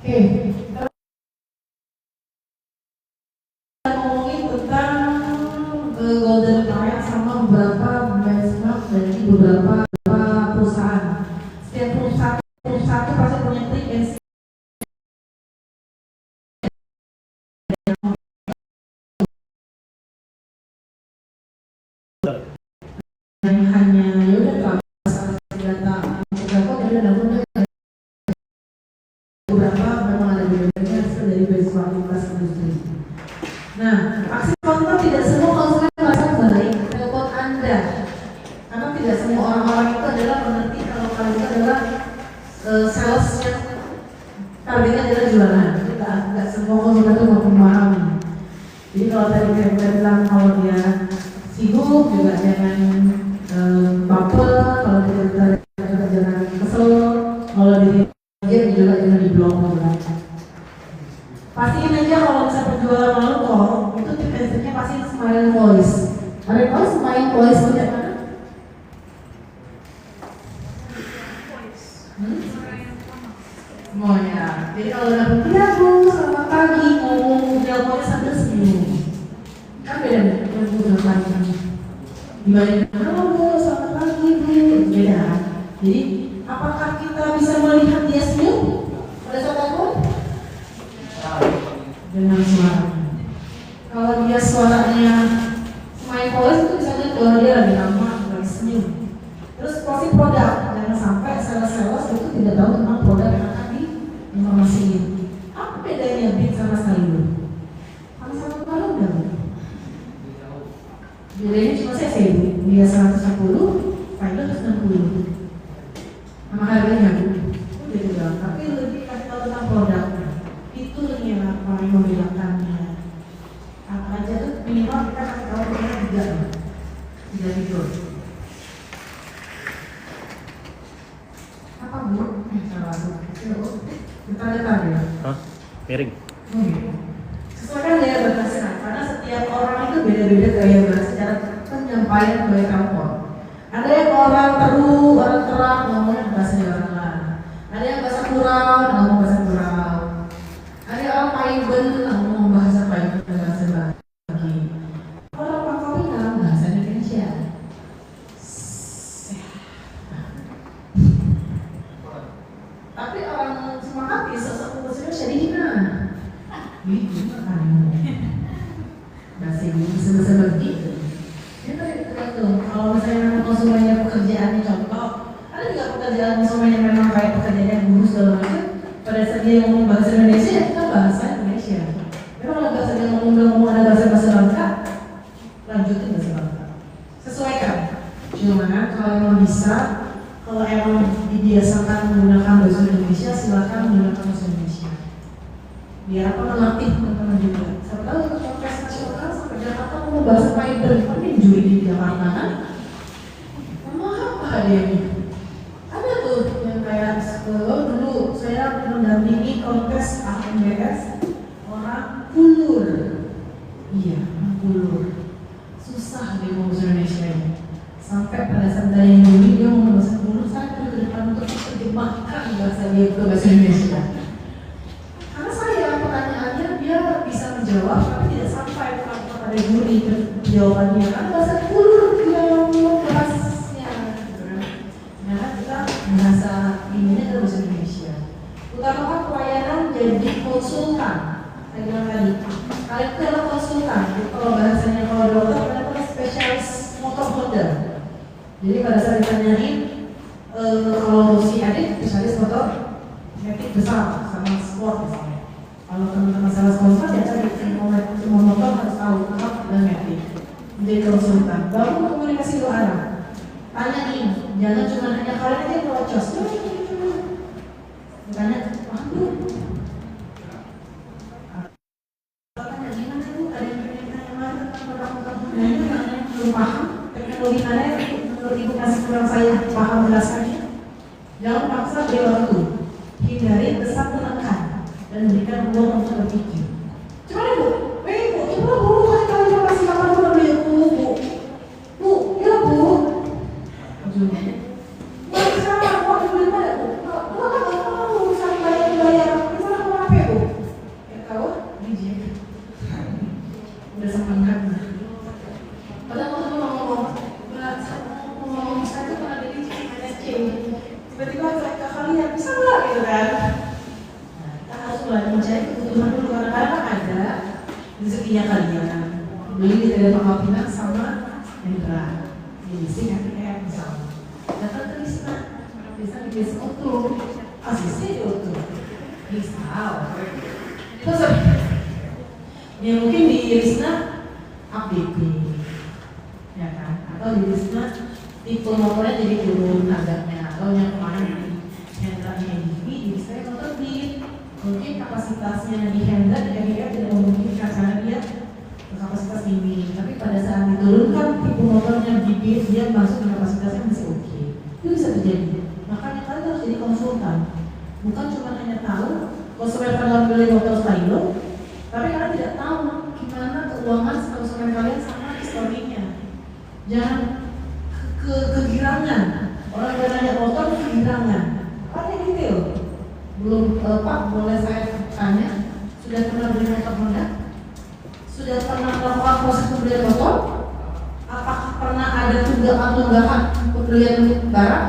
Oke, kita ngomongin tentang golden triad sama beberapa benchmark dari beberapa perusahaan. Setiap perusahaan pasti punya trik and hanya yaudah kalau data beberapa memang ada bedanya hasil dari benchmark lintas industri. Nah, aksi kontak tidak semua konsumen merasa baik telepon Anda, karena tidak semua orang-orang itu adalah mengerti kalau kalian itu adalah sales yang targetnya adalah jualan. Tidak semua konsumen itu mau memahami. Jadi kalau tadi saya bilang kalau dia sibuk juga jangan baper, kalau dia jangan kesel, kalau dia juga jangan diblok. Pastiin aja kalau bisa berjualan malu kok, itu tip and triknya pasti smiling voice. Ada yang tahu smiling voice macam mana? Semuanya. Jadi kalau udah ya Bu, selamat pagi, ngomong teleponnya sambil senyum. Kan beda dengan Bu udah pagi. Dibanding halo Bu, selamat pagi Bu, beda. Jadi apakah kita bisa melihat dia senyum pada saat telepon? Dengan suaranya. Kalau dia suaranya smile voice itu bisa lihat bahwa dia lagi lama, lagi senyum. Terus profil produk, jangan sampai sales itu tidak tahu tentang produk yang akan diinformasiin. Apa bedanya bid sama sayur? Sama-sama kalau enggak? Bedanya cuma cc, dia 110, sayur 160. Sama harganya Bu. Udah bilang, tapi lebih kasih tahu tentang produknya. Itu yang apa yang membedakannya. Apa aja tuh minimal kita kasih tahu kita tidak tidur. Apa Bu? Salah Bu. Kita lihat ya. Hah? Miring. Sesuaikan gaya bahasa, karena setiap orang itu beda-beda gaya bahasa cara penyampaian gaya telepon. Ada yang orang teru, orang terang ngomongnya bahasa Jawa. Ada yang bahasa kurang, ngomong bahasa kurang. Ada orang Paiben, ngomong bahasa Paiben dan bahasa lagi. Orang Pangkalingan bahasa Indonesia. Tapi orang Semangat sosok bahasa Indonesia dihina. Gitu kan? Bahasa Indonesia bahasa begitu. Itu tergantung. Kalau misalnya konsumennya pekerjaannya contoh, ada juga pekerjaan konsumen yang memang kayak pekerjaannya guru segala macam. Pada saat dia ngomong bahasa Indonesia, ya kita bahasa Indonesia. Memang kalau bahasa dia ngomong ada bahasa Bangka, lanjutin bahasa Bangka. Sesuaikan. Cuma kalau emang bisa, kalau emang dibiasakan menggunakan bahasa Indonesia, silakan menggunakan bahasa Indonesia. Biar apa melatih teman-teman juga. Saya tahu untuk kontes nasional sampai Jakarta mau bahasa Paiben, tapi juri di Jakarta kan? Memang apa dia ini? Ada tuh yang kayak dulu saya mendampingi kontes AMBS orang Kulur. Iya, orang Kulur. Susah dia ngomong bahasa Indonesia ini. Sampai pada saat dari juri dia ngomong bahasa Kulur, saya ke depan untuk terjemahkan bahasa dia ke bahasa Indonesia. Karena saya pertanyaannya dia bisa menjawab, tapi tidak sampai pada juri jawabannya. Karena bahasa Kulur dia ngomong bahasnya. Nah kita bahasa ininya adalah bahasa Indonesia. Utamakan pelayanan jadi konsultan. Saya bilang tadi, kalian itu adalah konsultan. Kalau bahasanya kalau dokter, kalian adalah spesialis motor Honda. Jadi pada saat ditanyain, kalau si adik spesialis motor metik besar sama sport misalnya. Kalau teman-teman salah sponsor, biasa semua motor harus tahu apa dan metik. Menjadi konsultan. Baru komunikasi dua arah. Tanyain, jangan cuma hanya kalian aja kelocos. Tanya, waduh. Tanya gimana Bu? Ada yang pengen tanya mana tentang produk-produk Honda? Belum paham teknologi mana yang menurut Ibu kasih kurang saya paham jelaskannya. Jangan paksa beri waktu. Hindari kesan menekan dan berikan ruang untuk berpikir. Gimana Bu? Bu, coba Bu kasih tahu informasi kapan Bu beli Bu. Bu, ya Bu. Nggak bisa, kok dibeli mana Bu? Nggak tahu, bisa bayar. Gimana tiba-tiba ke kalian bisa nggak gitu kan? Nah, kita harus mulai mencari kebutuhan dulu karena kadang ada rezekinya kalian beli di Tele Pangkalpinang sama Hendra di listrik KPR misalnya datang ke Risma bisa di desa Oto asisnya di Oto bisa terus ya mungkin di Risma update ya kan atau di Risma tipe motornya jadi turun harganya atau yang kemarin Hendra di HDV di Risma yang terbit mungkin kapasitasnya di Hendra di KPR tidak memungkinkan karena dia kapasitas tinggi, tapi pada saat diturunkan tipe motornya bibit dia masuk ke kapasitasnya masih oke. Itu bisa terjadi. Makanya kalian harus jadi konsultan. Bukan cuma hanya tahu konsumen kalian beli motor Stylo, tapi kalian tidak tahu gimana keuangan konsumen kalian sama historinya. Jangan kegirangan. Orang yang nanya motor kegirangan. Paling detail. Belum Pak, boleh saya tanya, sudah pernah beli motor Honda? Sudah pernah melakukan proses pembelian motor? Apakah pernah ada tunggakan pembelian barang?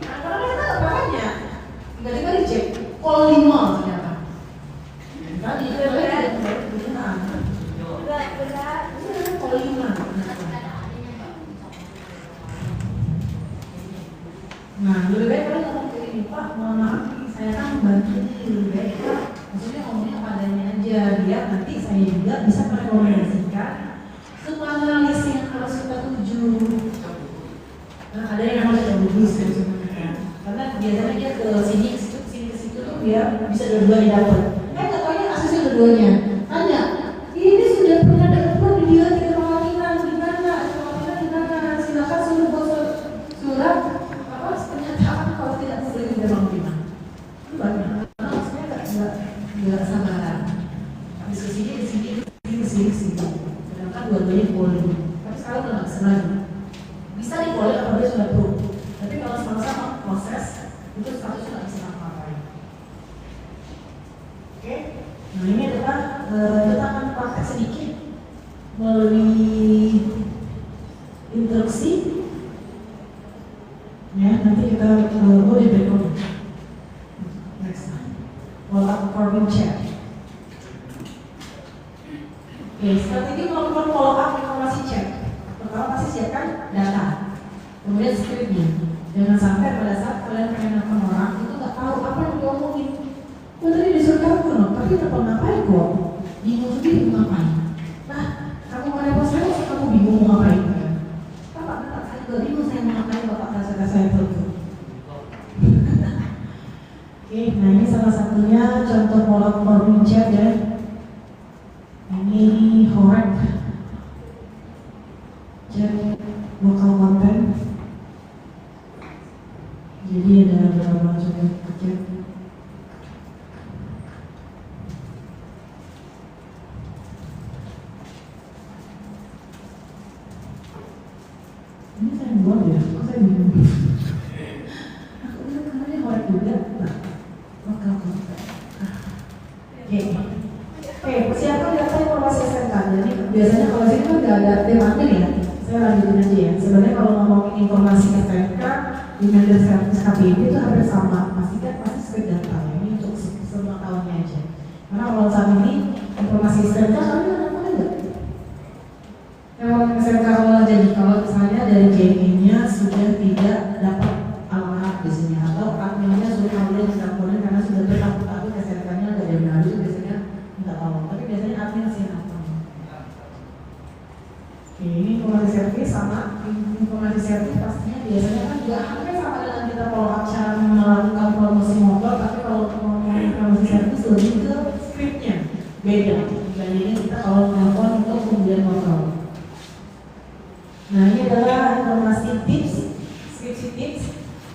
Nah, karena kita makanya tiba-tiba dicek call 5 ternyata. Tadi itu berat penggunaan. Berat. Call 5. Nah, lebih baik kalian ngomong ke ini, Pak, mohon maaf, saya kan membantu lebih baik, Pak. Maksudnya ngomongnya padanya aja, biar nanti saya juga bisa merekomendasikan kemana list yang harus kita tuju. Nah, ada yang harus kita bus ya sebenarnya. Karena biasanya dia ke sini ke situ tuh biar bisa dua-duanya dapat. Nggak taunya aksesnya dua-duanya. Tanya, ini sudah pernah dapat dia di Pangkalpinang di mana? Di mana? Silakan suruh buat surat apa pernyataan kalau tidak boleh di Pangkalpinang. Itu banyak. Nggak sabaran. Diskusinya di sini. Sedangkan dua-duanya boleh. Tapi sekarang udah nggak bisa lagi. Bisa boleh apabila sudah pro. Tapi kalau sama-sama proses itu statusnya nggak bisa apa-apain. Oke. Nah ini adalah kita akan praktek sedikit melalui instruksi. Ya nanti kita di berikut. Next time. Follow-up chat. Oke, strategi melakukan follow-up informasi chat. Pertama pasti siapkan data, kemudian skripnya. Jangan sampai pada saat kalian pengen nelfon orang itu nggak tahu apa yang diomongin. Kok tadi disuruh telepon, tapi telepon ngapain kok? Bingung sendiri mau ngapain? Nah, kamu mau nelfon saya, kamu bingung mau ngapain? Bapak, saya juga bingung saya mau ngapain, bapak kata saya telepon. Oke, nah ini salah satunya contoh follow-up chat ya. Ini horek chat lokal konten. Jadi ada beberapa macam chat. Ini saya buat ya, kok saya bingung. Aku bilang kemarin horek juga. Oke, persiapan data informasi SMK. Jadi biasanya kalau sini kan nggak ada temanya ya. Saya lanjutin aja ya. Sebenarnya kalau ngomongin informasi SMK di media service KPP itu hampir sama. Pasti script data ya. Ini untuk semua tahunnya aja. Karena kalau saat ini informasi SMK kalian ada apa enggak? Yang SMK awal jadi kalau misalnya dari JP-nya sudah tidak dapat alamat biasanya atau adminnya sudah kalian dilaporkan karena sudah bertahun-tahun SMK-nya nggak ada benar itu biasanya nggak tahu. Tapi biasanya admin sih apa? Oke, ini informasi servis sama informasi servis pastinya biasanya kan juga hampir sama dengan kita kalau acara melakukan promosi motor, tapi kalau ngomongin informasi servis lebih ke scriptnya beda dibandingin kita kalau nelfon untuk pembelian motor. Nah ini adalah informasi tips, skripsi tips.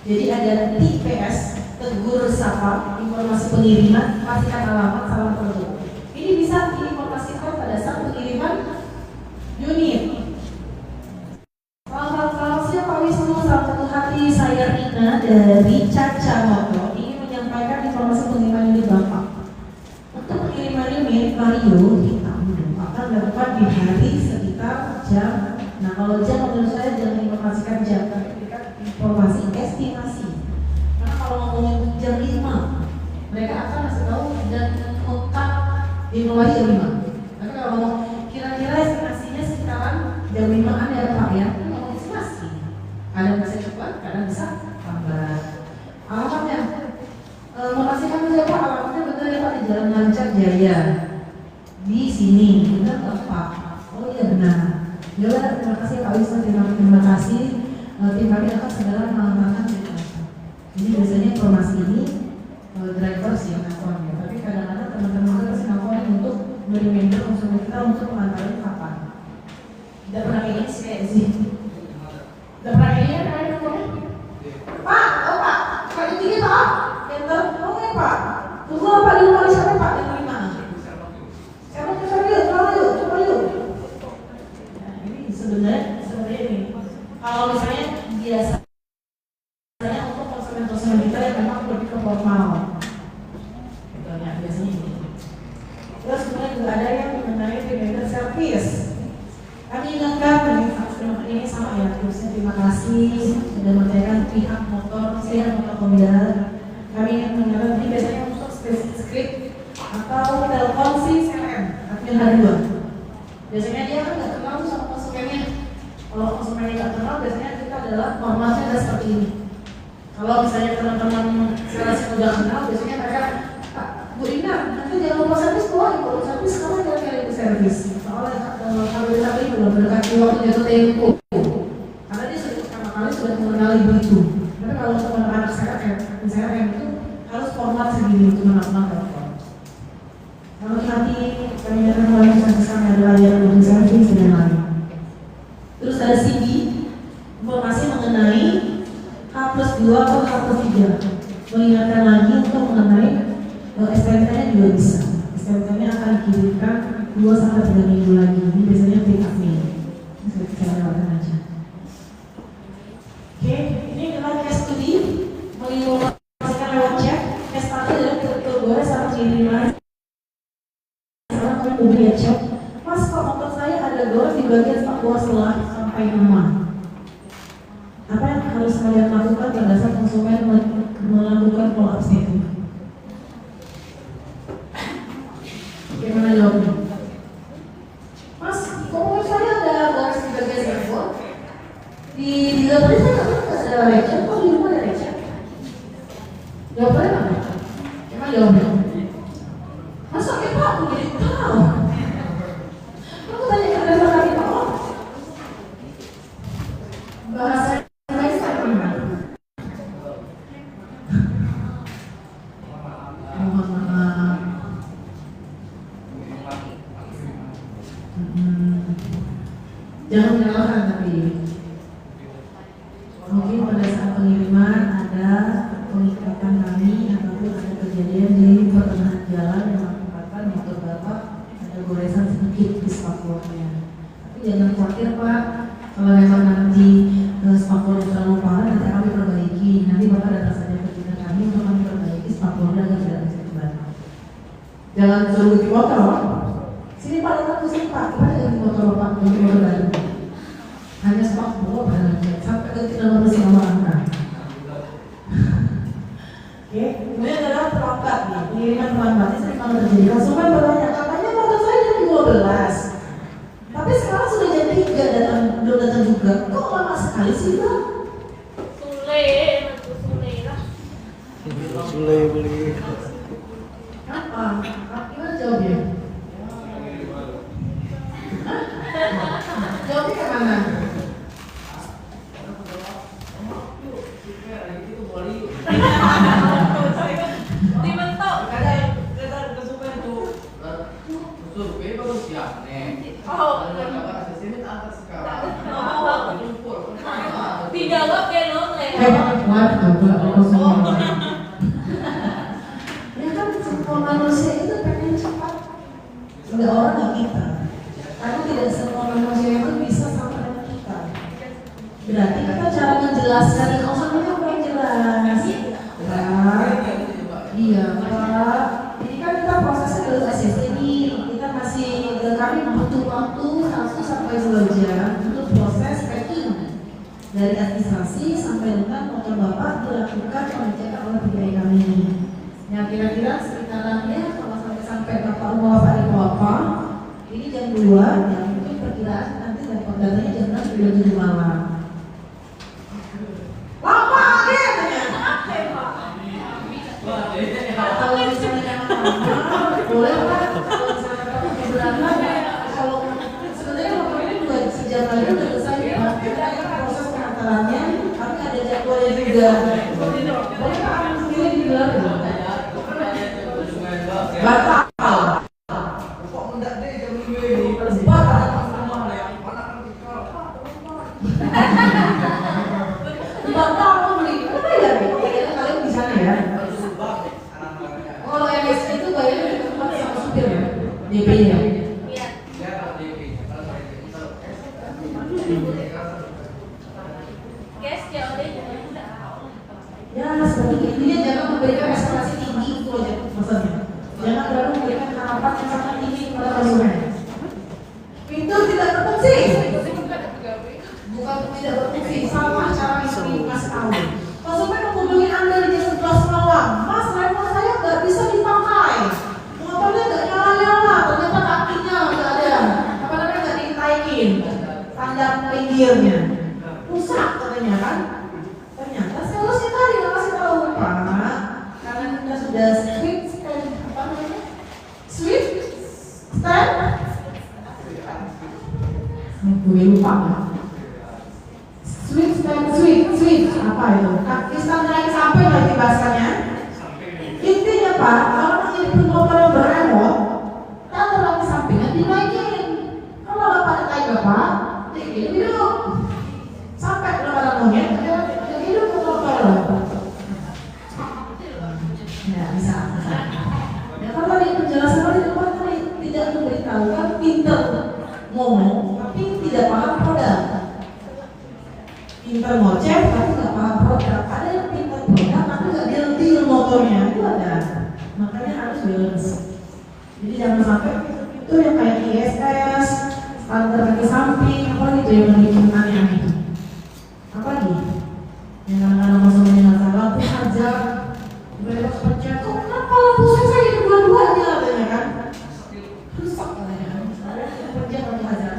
Jadi ada TPS, tegur sapa, informasi pengiriman, pastikan alamat, salam produk. Ini bisa diinformasikan pada saat pengiriman unit. Selamat siang Pak Wisnu, salam satu hati. Saya Rina dari Caca Motor. Ingin menyampaikan informasi pengiriman unit Bapak. Untuk pengiriman unit Vario hitam akan dilakukan di hari sekitar jam. Nah kalau jam menurut saya jangan informasikan jam, tapi berikan informasi mulai jam 5. Tapi kalau ngomong kira-kira estimasinya sekitaran jam 5-an ya Pak ya, kan ngomong estimasi. Kadang bisa cepat, kadang bisa lambat. Alamatnya, memastikan saja Pak, alamatnya benar ya Pak di Jalan Lancar Jaya. Di sini, benar nggak Pak? Oh iya benar. Ya udah, terima kasih Pak Wisnu, terima kasih. Tim kami akan segera mengamankan informasi. Jadi biasanya informasi ini driver sih yang nelfon ya, tapi kadang-kadang teman-teman kita pasti nelfon untuk mereminder konsumen kita untuk mengantarin kapan. Tidak pernah kayak gini sih kayak sih. Tidak pernah kayak gini kan nelfonnya? Pak, oh Pak, Pak ini Pak, enter, oh ya Pak, tunggu Pak di rumah siapa Pak yang terima? Siapa yuk, coba yuk. Nah ini sebenarnya ini, kalau misalnya biasa untuk konsumen-konsumen kita yang memang lebih ke formal. Biasanya ini. Terus kemudian juga ada yang mengenai reminder service. Kami ingatkan ini sama ya, terusnya terima kasih sudah menanyakan pihak motor pembiayaan. Kami ingin mengingatkan ini biasanya untuk script atau telepon CRM admin H2. Biasanya dia kan nggak kenal sama konsumennya. Kalau konsumennya nggak kenal, biasanya kita adalah formatnya adalah seperti ini. Kalau misalnya teman-teman sales udah kenal, biasanya mereka Bu Ina, nanti jangan lupa servis keluar, kalau servis kamu jangan cari ibu servis. Soalnya kalau kita belum mendekati waktu jatuh tempo, karena dia sudah pertama kali sudah mengenal ibu itu. Tapi kalau untuk anak saya itu harus format segini untuk mengenal telepon. Kalau nanti kami akan mulai bersama ada layanan untuk servis dan lain. Terus ada CD, informasi mengenai H+2 atau H+3. Mengingatkan lagi untuk mengenai STNK-nya juga bisa. STNK-nya akan dikirimkan 2-3 minggu lagi. Ini biasanya pick up nih. Saya lewatkan aja. Oke, ini adalah case study. Menginformasikan lewat chat. Case study dari tergores sama kiriman. Sekarang kami memberi chat. Mas, kok motor saya ada gores di bagian setelah setelah sampai rumah. Apa yang harus kalian lakukan pada saat konsumen melakukan follow up statement? Bagaimana jawabnya? Mas, kok saya ada gores di bagian servo? Di dalam tadi saya nggak ada lecet, kok di rumah ada lecet? Jawabannya apa? Gimana jawabnya? Masa kayak Pak, aku jadi tahu. Aku tanya ke driver kami Pak, bahasa jangan menyalahkan, tapi mungkin pada saat pengiriman ada pengikatan kami ataupun ada kejadian di pertengahan jalan yang mengakibatkan motor Bapak ada goresan sedikit di spakbornya. Tapi jangan khawatir Pak, kalau memang nanti spakbornya terlalu parah nanti kami perbaiki. Nanti Bapak datang saja ke kita kami untuk kami perbaiki spakbornya agar tidak bisa terbalik. Jangan suruh ganti motor Pak. Sini Pak, datang ke sini Pak, kita ganti motor Bapak, ganti motor baru. Hanya spakbor sampai ganti nomor mesin nomor angka. Oke, kemudian adalah perangkat nih, pengiriman perangkat ini sering banget terjadi. Konsumen bertanya, katanya motor saya jam 12, tapi sekarang sudah jam 3 belum datang juga. Kok lama sekali sih Bang? Sule beli. Apa? Gimana jawabnya? Jawabnya ke mana? Dibentuk. Kita kesukaan tuh. Survei baru siap nih. Oh. Kalau ada sini angkat sekarang. Jemput. Dijawab kayak noleh. Kuat coba. Ya kan semua manusia itu pengen cepat. Enggak orang nggak kita. Karena tidak semua manusia itu bisa sama dengan kita. Berarti kita cara menjelaskan konsumennya kurang jelas. Iya Pak. Ini kan kita prosesnya dari ACC ini. Kita masih kami butuh waktu 1-2 jam untuk proses packing. Dari administrasi sampai dengan motor Bapak dilakukan pengecekan oleh pegawai kami. Yang kira-kira sekitarannya kalau sampai Bapak mau Bapak apa-apa. Ini jam 2, yang itu perkiraan nanti dapat datanya jam 6 sampai jam 7 malam. Lama deh katanya. Kalau misalnya boleh Pak, kalau misalnya keberatan kalau sebenarnya motor ini juga sejam lagi udah selesai Pak. Kita proses pengantarannya, tapi ada jadwalnya juga. Boleh Pak ambil sendiri di luar. Batal. Kok mendak deh jam 2 ini? Batal rumah lah yang mana kan kita. Batal mau beli. Apa ya? Kayaknya kalian di sana ya. Kalau yang itu bayarnya di tempat sama supir ya, DP-nya. Iya. Ya kalau DP, kalau saya itu. Guys, ya udah. Ya, seperti intinya jangan memberikan ekspektasi tinggi itu aja maksudnya. Jangan terlalu memberikan harapan yang sangat tinggi kepada konsumen. Pintu tidak berfungsi. Bukan tidak berfungsi, salah cara kasih tahu. Konsumen menghubungi Anda di jam 11 malam. Mas, remote saya nggak bisa dipakai. Motornya nggak nyala-nyala, ternyata kakinya nggak ada. Apa namanya nggak ditaikin, tanda pinggirnya. Rusak katanya kan. Ternyata salesnya tadi nggak kasih tahu Pak, karena kita sudah switch stand apa namanya? Switch stand? Gue lupa nggak? Switch stand switch apa itu? Kaki stand naik sampai lagi bahasanya. Intinya Pak, kalau menjadi motor yang berremote, tanda lagi sampingnya dinaikin. Kalau bapak naik bapak, jadi duduk. Sampai lebaran monyet, dia hidup ke motor. Ya bisa. Ya kalau tadi penjelasan tadi depan tadi tidak memberitahu kan pinter ngomong, tapi tidak paham produk. Pinter ngoceh, tapi nggak paham produk. Ada yang pinter produk, tapi nggak deal motornya itu ada. Makanya harus balance. Jadi jangan sampai itu yang kayak ISS, standar kaki samping, apa gitu yang bikin aneh-aneh. Apa lagi? Yang kadang-kadang konsumennya nggak sabar, lampu aja, belok pencet. Kok kenapa lampu saya itu dua-duanya katanya kan? Rusak katanya kan? Pencet lampu aja.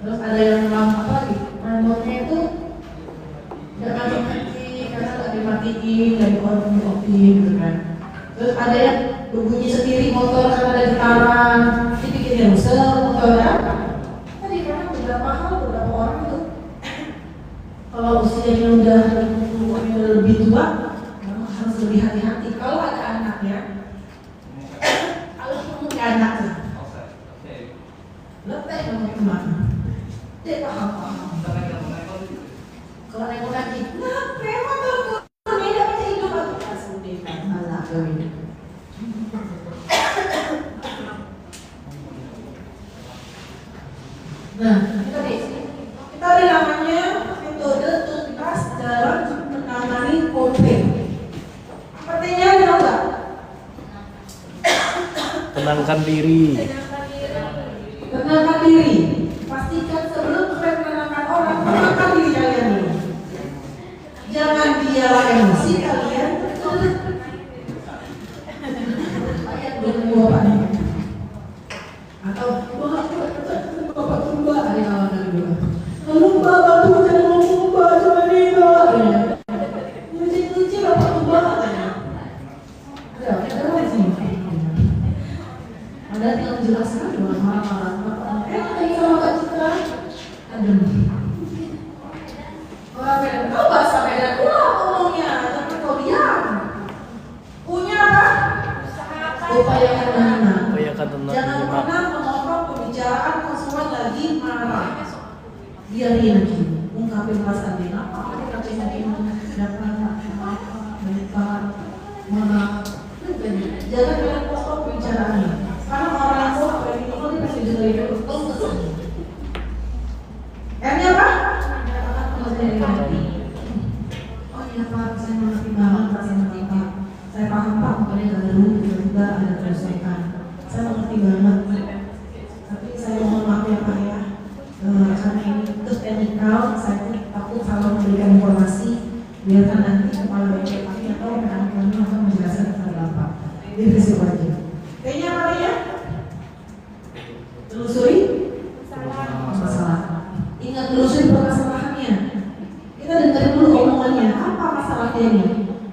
Terus ada yang lampu apa lagi? Remote-nya itu nggak mati-mati karena nggak dimatiin, nggak dikoneksi gitu kan? Terus ada yang berbunyi sendiri motor karena ada getaran, dibikinnya rusak motornya. Tadi karena beberapa hal beberapa orang itu kalau usianya udah lebih tua, memang harus lebih hati-hati. Kalau ada anak ya, kalau punya anak tuh, letek mau kemana? Dia paham. Kalau naik lagi, kenapa motorku? Beda aja hidup aku langsung deh, malah kawin. Nah, kita ada namanya metode tuntas dalam menangani konflik. Artinya tahu nggak? Tenangkan diri. Tenangkan diri. Pastikan sebelum kalian menenangkan orang, tenangkan diri kalian dulu. Jangan dialah emosi kalian. Ayat 22 Pak nih. Atau Bapak Tumba ada yang awal dari dulu. Lalu Bapak Tumba jangan ngomong Bapak cuma nih Bapak. Lucu Bapak Tumba katanya. Ada apa sih? Ada yang menjelaskan bahwa marah-marah. Tadi sama Kak Citra. Aduh. Kau bahasa Medan pula ngomongnya, jangan kau diam. Punya apa? Upayakan tenang. Upayakan tenang. Jangan pernah memotong pembicaraan konsumen lagi marah. Biarin aja, ungkapin perasaan dia. Apa dia kacanya dia dapat banyak mana? Jangan kalian potong pembicaraannya. Karena orang yang potong kayak gitu dia pasti dengerin dulu. Terus kesel. M-nya apa? Oh iya Pak, saya mengerti banget Pak, saya mengerti Pak. Saya paham Pak, makanya nggak ada dulu tiba-tiba ada kerusakan. Saya mengerti banget. Tapi saya mohon maaf ya Pak ya. Karena ini itu teknikal, saya pun takut salah memberikan informasi. Biarkan nanti kepala bengkel kami atau rekan kami akan menjelaskan kepada Bapak. Jadi risiko aja. Kayaknya apa ya? dia nih.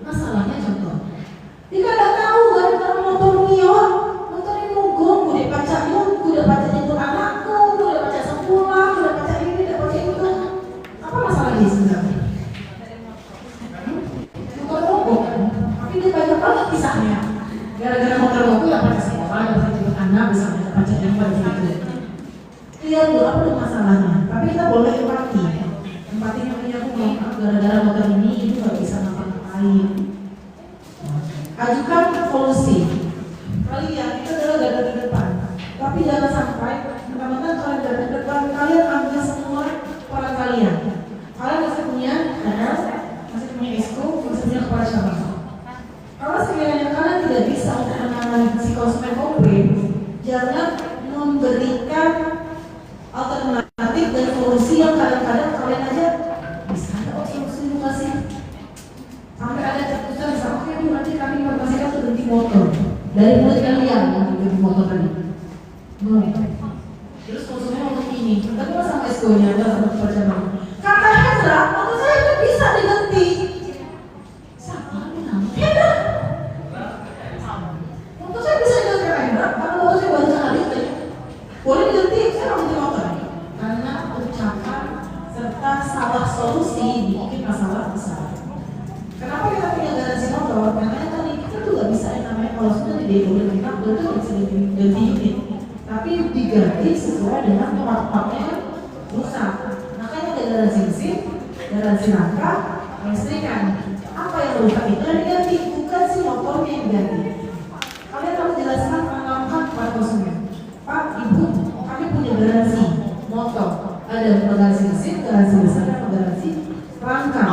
Masalahnya contoh, dia nggak tahu gara-gara motor Mio, motor ini mogok, udah pacak yuk, udah pacak jemput anakku, udah pacak sekolah, udah pacak ini, udah pacak itu. Apa masalahnya sebenarnya? Motor mogok, tapi dia banyak banget kisahnya. Gara-gara motor mogok ya pacak sekolah, udah pacak jemput anak, bisa pacak yang pacak itu. Lihat dulu apa tuh masalahnya. Tapi kita boleh empati. Empati namanya aku mau gara-gara motor ini itu nggak bisa ngapa-ngapain. Ajukan solusi. Kalian itu adalah garda terdepan. Tapi jangan sampai mentang-mentang kalian garda terdepan, kalian ambil semua peran kalian. Kalian masih punya NS, masih punya ESCO, masih punya kepala cabang. Kalau sekiranya kalian tidak bisa untuk menangani si konsumen komplain, jangan memberikan alternatif dan solusi yang kadang-kadang kalian aja bisa ada solusi inovasi. Sampai ada keputusan sama oke bu nanti kami informasikan untuk berhenti motor dari mulut kalian yang berhenti motor tadi. Terus konsumen ngomong ini, tapi mas sama SK-nya ada sama perjalanan. Kata Hendra, motor saya itu bisa diganti. Siapa bilang? Hendra. Motor saya bisa diganti Hendra, karena motor saya baru sekali. Boleh diganti, saya nggak ganti motor. Karena ucapan serta salah solusi bikin masalah besar. Kenapa kita punya garansi motor? Karena tadi kita tuh nggak bisa yang namanya kalau sudah di DO kita betul bisa ganti unit, tapi diganti sesuai dengan part-partnya yang rusak. Makanya ada garansi mesin, garansi rangka, listrikan. Apa yang rusak itu yang diganti, bukan si motornya yang diganti. Kalian harus jelaskan pengalaman kepada konsumen. Pak, Ibu, kami punya garansi motor. Ada garansi mesin, garansi besar, garansi rangka.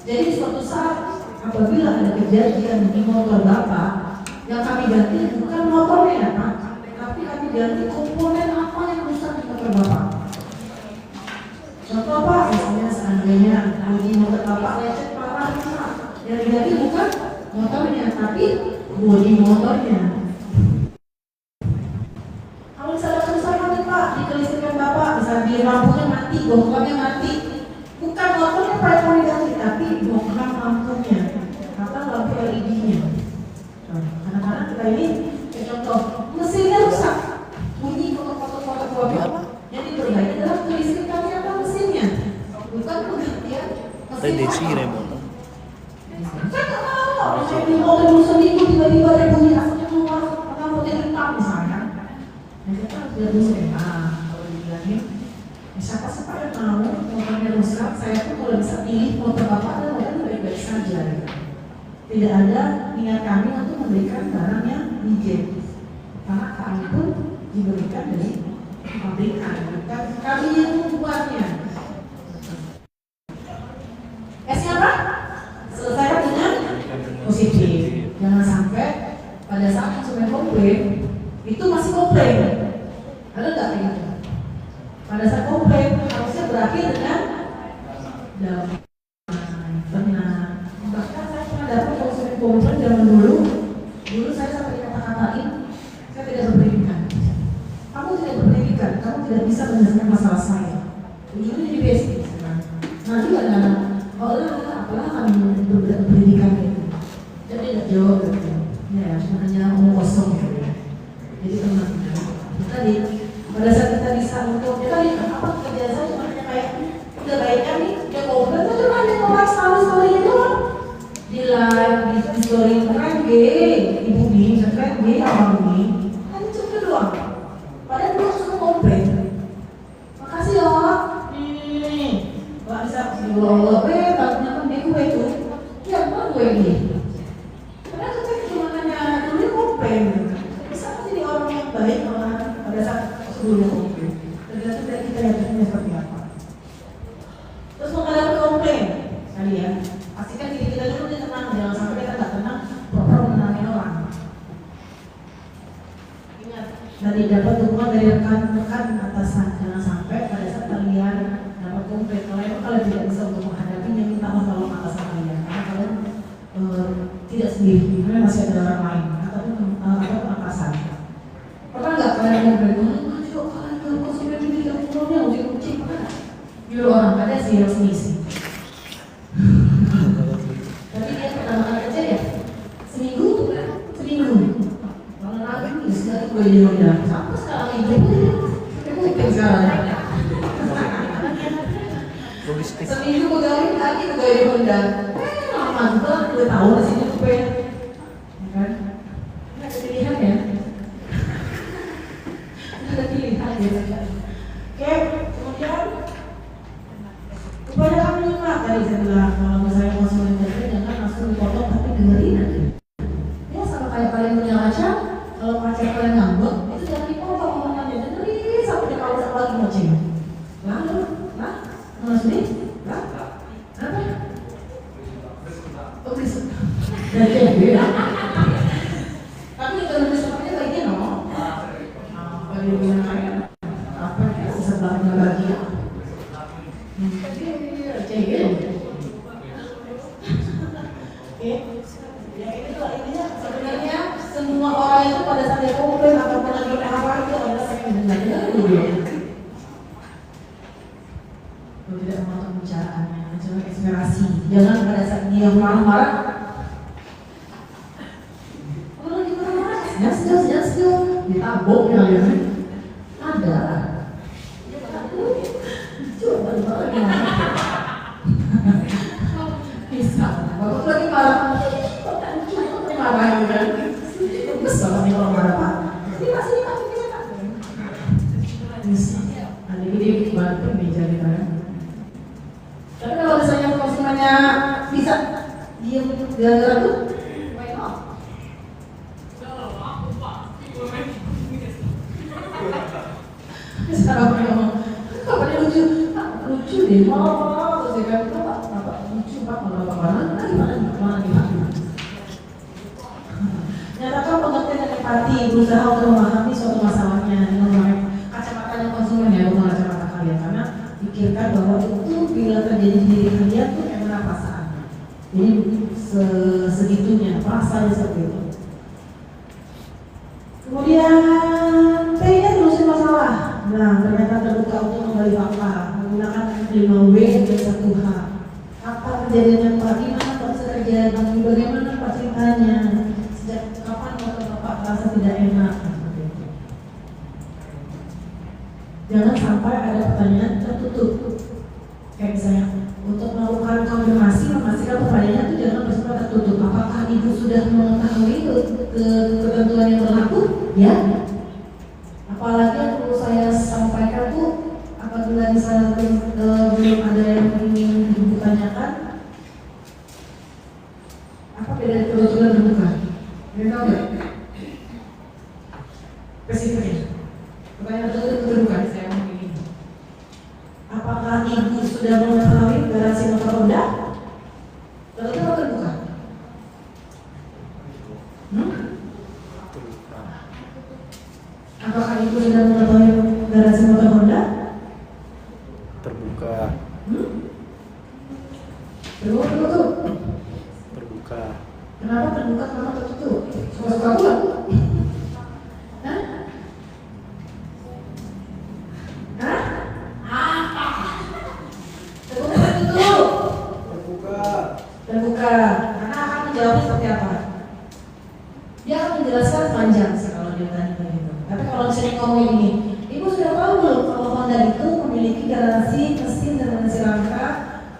Jadi suatu saat apabila ada kejadian di motor Bapak, yang kami ganti bukan motornya Pak, tapi kami ganti komponen apa yang rusak di motor Bapak. Contoh Pak, misalnya seandainya bodi motor Bapak lecet parah Pak, yang diganti bukan motornya, tapi bodi motornya. Kalau misalnya kerusakan nih Pak, di kelistrikan Bapak, misalnya di lampunya mati, bongkoknya mati, bukan motornya Pak yang mau diganti, tapi bongkar lampunya atau lampu LED-nya. Kadang-kadang kita ini, contoh, mesinnya rusak, bunyi foto-foto yang diperbaiki adalah kelistrikannya atau mesinnya, bukan penggantian mesin. Saya nggak tahu, saya di motor dulu seminggu tiba-tiba ada bunyi asapnya keluar, atau motor hitam misalnya. Nah kita harus lihat kalau dibilangin siapa sih Pak yang mau motornya rusak, saya pun kalau bisa pilih motor Bapak adalah motor baik-baik saja. Tidak ada niat kami untuk memberikan barang yang reject, karena kami pun diberikan dari pabrikan, bukan kami yang membuatnya. S-nya apa? Selesaikan dengan positif. Jangan sampai pada saat konsumen komplain itu masih komplain. Ada nggak kayak gitu? Pada saat komplain harusnya berakhir dengan damai, tenang. Bahkan saya pernah dapat konsumen komplain zaman dulu saya sampai dikata-katain saya tidak berpendidikan. Kamu tidak berpendidikan, kamu tidak bisa menyelesaikan masalah saya. Ujungnya jadi besti. Nah juga ada apalah kami berpendidikan itu. Jadi tidak jawab gitu. Ya, hanya omong kosong gitu. Jadi tenang. Tadi pada saat kita bisa untuk kita apa kerjaan saya cuma kayak udah baiknya nih dia komplain itu cuma hanya nge-like story-story doang di live di story keren ibu nih keren abang nih hanya cuma doang padahal dia cuma komplain makasih ya nih nggak bisa Allah takutnya kan dia gue itu ya apa gue ini padahal kita cuma hanya dulu komplain bisa jadi orang yang baik malah pada saat sebelumnya komplain. Tergantung dari kita yang seperti apa. Terus menghadapi komplain, kalian pastikan diri kita dulu dia tenang, jangan sampai kita nggak tenang, proper menenangin orang. Ingat, dari dapat dukungan dari rekan-rekan atasan, jangan sampai pada saat kalian dapat komplain, kalian tidak bisa untuk menghadapinya, minta tolong atasan kalian, karena kalian tidak sendiri, kalian masih ada orang lain ataupun atasan. Pernah nggak kalian komplain? Konsumen ini tidak punya kucing mana? Nyuruh orang ada sih yang sih. gue jadi Honda. Sampai sekarang ibu ikutin sekarang. Logistik. Seminggu pegawai lagi pegawai Honda. Mantap, 2 tahun di sini gue. Ya kan? Nggak ada pilihan ya. Nggak ada pilihan ya. Oke, kemudian kebanyakan menyimak tadi saya bilang kalau misalnya konsumen kerja jangan langsung dipotong tapi dengerin aja. Ya sama kayak kalian punya kaca, kalau kaca kalian ngambek itu jangan dipotong omongannya, dengerin sampai kalau satu lagi ngoceh. Lalu, maksudnya, apa? Oh, bisa. Dari beda. Tapi kalau misalnya lagi no, bagi yang kaya, apa ya sebelahnya lagi ya. Oke, ya itulah intinya sebenarnya semua orang itu pada saat dia komplain ataupun lagi apa itu adalah saya dengar dulu. Kalau tidak mau pembicaraannya, jangan inspirasi. Jangan pada saat dia marah-marah. Kalau lagi marah-marah, jas, ditabok ya. Ada. Coba gimana? Bisa. Bapak lagi marah. Marahin kan? Bagus banget nih kalau marah Pak. Ini pasti bisa. Ada gede banget meja di mana? Tapi kalau misalnya konsumennya bisa diam gara-gara tuh, why not? Sekarang aku ngomong, kapan lucu? Lucu deh, mau terus dia bilang, Pak, lucu Pak, mana? Nyatakan pengertian dan empati, berusaha untuk memahami suatu masalahnya dengan memakai kacamatanya konsumen ya, bukan kacamata kalian, karena pikirkan bahwa itu bila terjadi di diri kalian tuh emang perasaannya. Jadi segitunya, perasaannya seperti itu. Kemudian T-nya terusin masalah. Nah, ternyata terbuka untuk kembali fakta menggunakan 5W dan 1H. Apa kejadiannya Pak? Gimana Pak bisa terjadi? Bagaimana Pak ceritanya? Sejak kapan Bapak merasa tidak enak? Jangan sampai ada pertanyaan tertutup. Kayak misalnya, untuk melakukan konfirmasi, memastikan pertanyaannya itu jangan bersifat tertutup. Apakah Ibu sudah mengetahui ketentuan yang berlaku? Ya. Apalagi yang perlu saya sampaikan tuh, apabila misalnya belum ada yang ingin Ibu tanyakan, apa beda kebetulan terbuka? Ada tahu nggak? Spesifiknya. Pertanyaan terbuka, saya mau begini. Apakah Ibu sudah mengetahui garansi motor Honda? Tertutup atau terbuka? Apakah Ibu sudah mengetahui garansi motor Honda? Terbuka. Tertutup. Terbuka. Kenapa terbuka? Kenapa tertutup? Suka-suka pula. Hah? Terbuka. Karena akan menjawabnya seperti apa? Dia akan menjelaskan panjang sih kalau dia tanya begitu. Tapi kalau misalnya ngomong ini, Ibu sudah tahu belum kalau Honda itu memiliki garansi mesin dan garansi rangka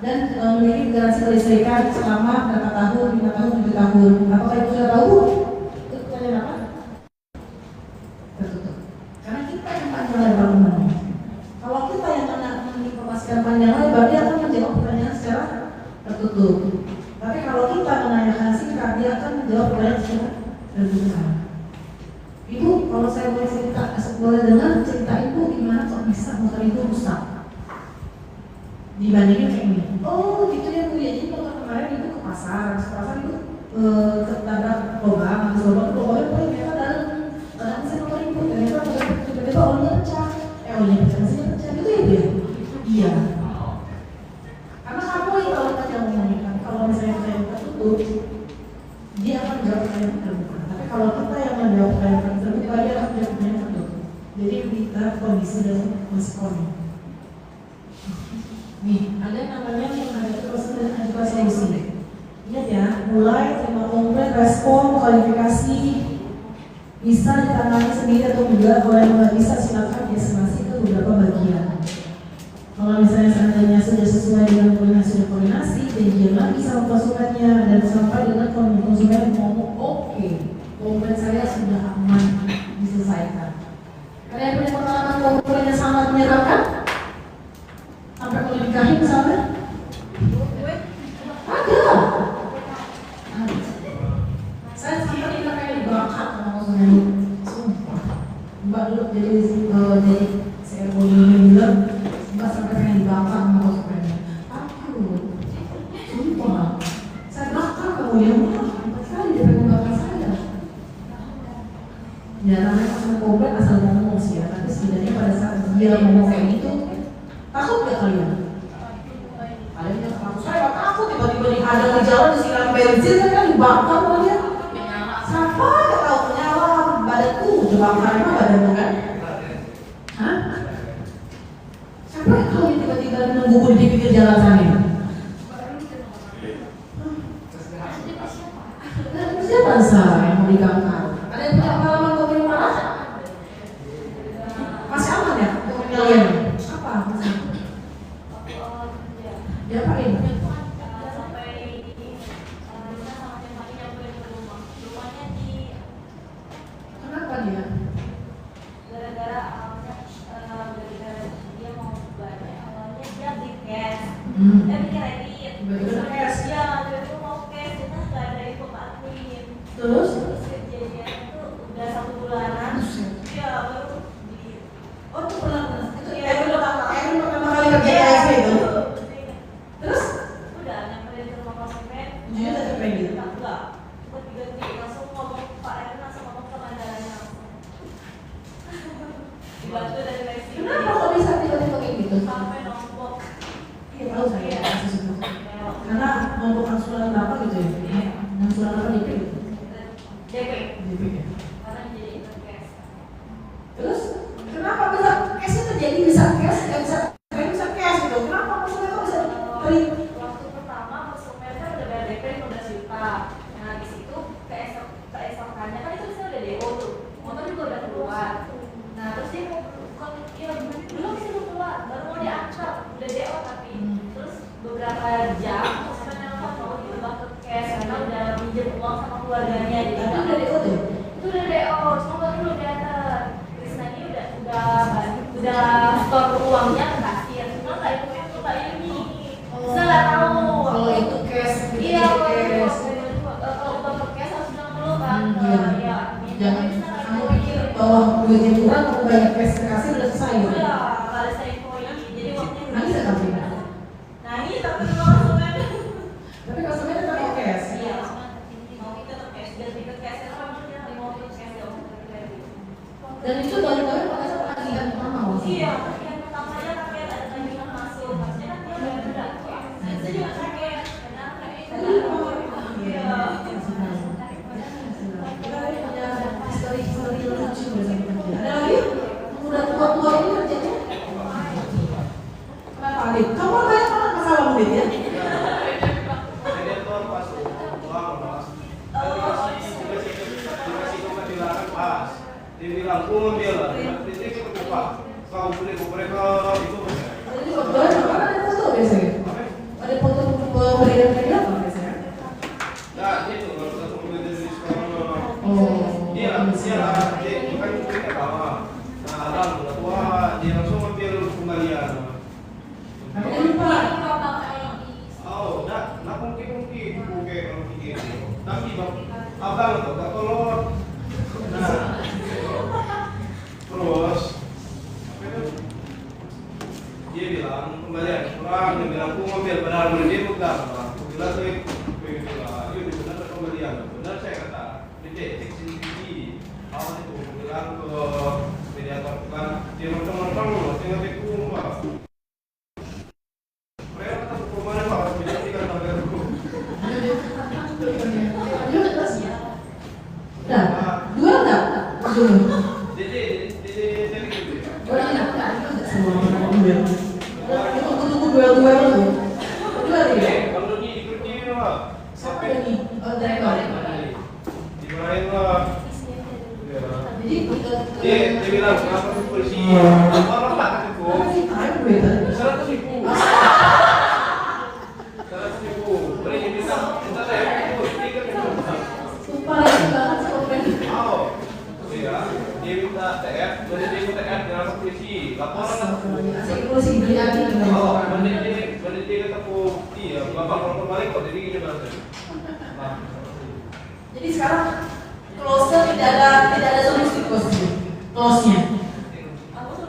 dan memiliki garansi kelistrikan selama berapa tahun, 5 tahun, 7 tahun. Apakah Ibu sudah tahu? Itu pertanyaan apa? Tertutup. Karena kita yang panjang lebar ngomongnya. Kalau kita yang menginformasikan panjang lebar, dia akan menjawab pertanyaan secara tertutup. Tapi kalau kita menanyakan singkat, dia akan menjawab pertanyaan secara terbuka. Ibu, kalau saya boleh cerita, boleh dengar cerita Ibu gimana kok bisa motor Ibu rusak? Dibandingin kayak ini. Oh, gitu ya Bu ya. Jadi motor kemarin Ibu ke pasar Ibu tertabrak lubang, lubangnya ternyata dalam mesin motor Ibu. Ternyata tiba-tiba olinya pecah. Olinya pecah, mesinnya pecah. Gitu ya Bu ya? Iya. Karena kamu yang tahu aja ngomongnya kan. Kalau misalnya kita yang tertutup, dia akan menjawab pertanyaan terbuka. Tapi kalau kita yang menjawab pertanyaan terbuka, dia akan menjawab pertanyaan tertutup. Jadi kita kondisi dan respon. Nih, ada yang namanya menghadapi proses dan ajukan solusi. Ingat ya, mulai terima komplain, respon, kualifikasi, Bisa ditangani sendiri atau enggak, kalau yang nggak bisa silakan estimasi ke beberapa bagian. Kalau misalnya seandainya sudah sesuai dengan koordinasi, janjian lagi sama konsumennya dan sampai dengan konsumen ngomong oke, komplain saya sudah aman diselesaikan. Kalian punya pengalaman komplain yang sangat menyeramkan? Sampai kalau nikahin misalnya? Ada. Saya sampai kita kayak dibakar sama konsumen. Sumpah. Mbak dulu jadi saya boleh bilang Mbak sampai pengen dibakar sama konsumennya. Aku, sumpah, saya bakar kamu ya, empat kali dia pengen bakar saya. Ya namanya konsumen komplain asal ngomong sih ya, tapi sebenarnya pada saat dia ngomong kayak gitu, takut gak kalian? Kalian yang takut, saya gak takut, tiba-tiba ada di jalan disiram bensin kan dibakar sama dia. Siapa gak tahu nyala badanku, dibakar emang badanmu kan? Hah? Siapa yang tahu tiba-tiba nunggu di pinggir jalan sana? Siapa saya yang mau digangkar? Ada yang punya pengalaman komplain marah? Masih aman ya komplain kalian? Apa? Ya Pak ini. Kenapa dia? Gara-gara dia mau bayar, awalnya dia beli cash, dia beli kredit, ya dia mau cash, kita nggak ada info admin, Terus? kejadian itu udah 1 bulanan, ya baru beli. Oh itu pernah itu Iya, Erin pertama kali kerja di Iya, ASB itu. Terus? udah nyamperin ke rumah konsumen, Dia tetap kredit. enggak, cepet diganti, langsung ngomong Pak Erin langsung ngomong ke mandarannya langsung. Dibantu dari resi. Kenapa kok bisa tiba-tiba kayak gitu? Sampai nombok. Iya tahu saya kasus itu. Karena nombok angsuran berapa gitu ya? Angsuran apa DP gitu? DP. DP ya. Karena jadi cash. Terus kenapa bisa cash itu jadi bisa cash, bisa cash gitu? Kenapa maksudnya kok bisa beli? Waktu pertama konsumen kan udah bayar DP 15 juta. Nah habis itu keesokannya kan itu bisa udah DO tuh. Motor juga udah keluar. Nah terus dia mau ya belum sih belum keluar, baru mau diangkat udah DO tapi terus beberapa jam konsumen nelfon mau diubah ke cash karena udah minjem uang sama keluarganya jadi Tapi udah DO tuh. itu udah DO, cuma baru belum diantar. Krisna ini udah store uangnya ke kasir, cuma nggak itu Mbak Yuni. Saya nggak tahu. Kalau itu cash, Iya, cash. kalau udah ke cash harus bilang dulu kan. Iya. Ya, Jangan kamu pikir bahwa duitnya kurang, kamu bayar cash ke kasir udah selesai. udah nggak ada saya infoin, jadi uangnya Nangis ya kamu? nangis tapi konsumen. Tapi konsumen tetap mau cash. Iya, mau kita ke cash, biar kita cash apa maksudnya mau ke cash ya Dan itu baru-baru pada saat tagihan pertama maksudnya. iya, yang pertamanya kaget ada tagihan masuk, maksudnya kan dia bayar udah. Saya juga kaget, kenapa iya. Kita ini punya histori-histori lucu bersama kerja. Ada lagi? Udah tua-tua ini kerjanya? Kenapa Adit? Kamu banyak banget masalah Adit ya? Dia bilang, dia lah, ini kita buka. Kau boleh mereka itu. Jadi kebetulan mana ada foto biasanya? Ada foto pemberian kerja apa biasanya? Nah, itu kalau kita mulai dari sekarang. Oh, Dia bukan kita tahu. Nah, orang tua dia langsung ambil kembalian. tapi dia lupa. Oh, nak mungkin kalau gitu. Tapi abang tuh tak tolong. Nah, terus dia bilang kembalian kurang, dia bilang aku ngambil padahal dia bukan. Aku bilang tuh begitu lah, itu benar kembalian. Benar saya kata, cek CCTV. Awal itu aku bilang ke mediator kan, dia macam-macam, tinggal di rumah. Mereka kata kemana pak? Dia tinggal pagarku. Udah, dua enggak? Dua. Jadi gitu ya. Orang enggak semua orang duel. Itu tunggu duel-duel tuh. Dua dia. Kalau ni ikut ni lah. Siapa yang di driver? Dimarahin lah. Ya, Jadi Dia bilang kenapa ke polisi? Orang tak kasih apa sih tahu gue tadi? 100.000. 100.000. Boleh dia bilang minta saya ikut. Dia kan minta. Sumpah lagi banget sih komen. Oh, ya. Dia minta TF, boleh dia minta TF dengan polisi. Laporan lah. Asik gue sih beli lagi dengan Oh, orang. boleh dia kata bukti ya. Bapak kalau kembali kok jadi gini banget. Nah, Jadi sekarang close-nya tidak ada solusi close-nya.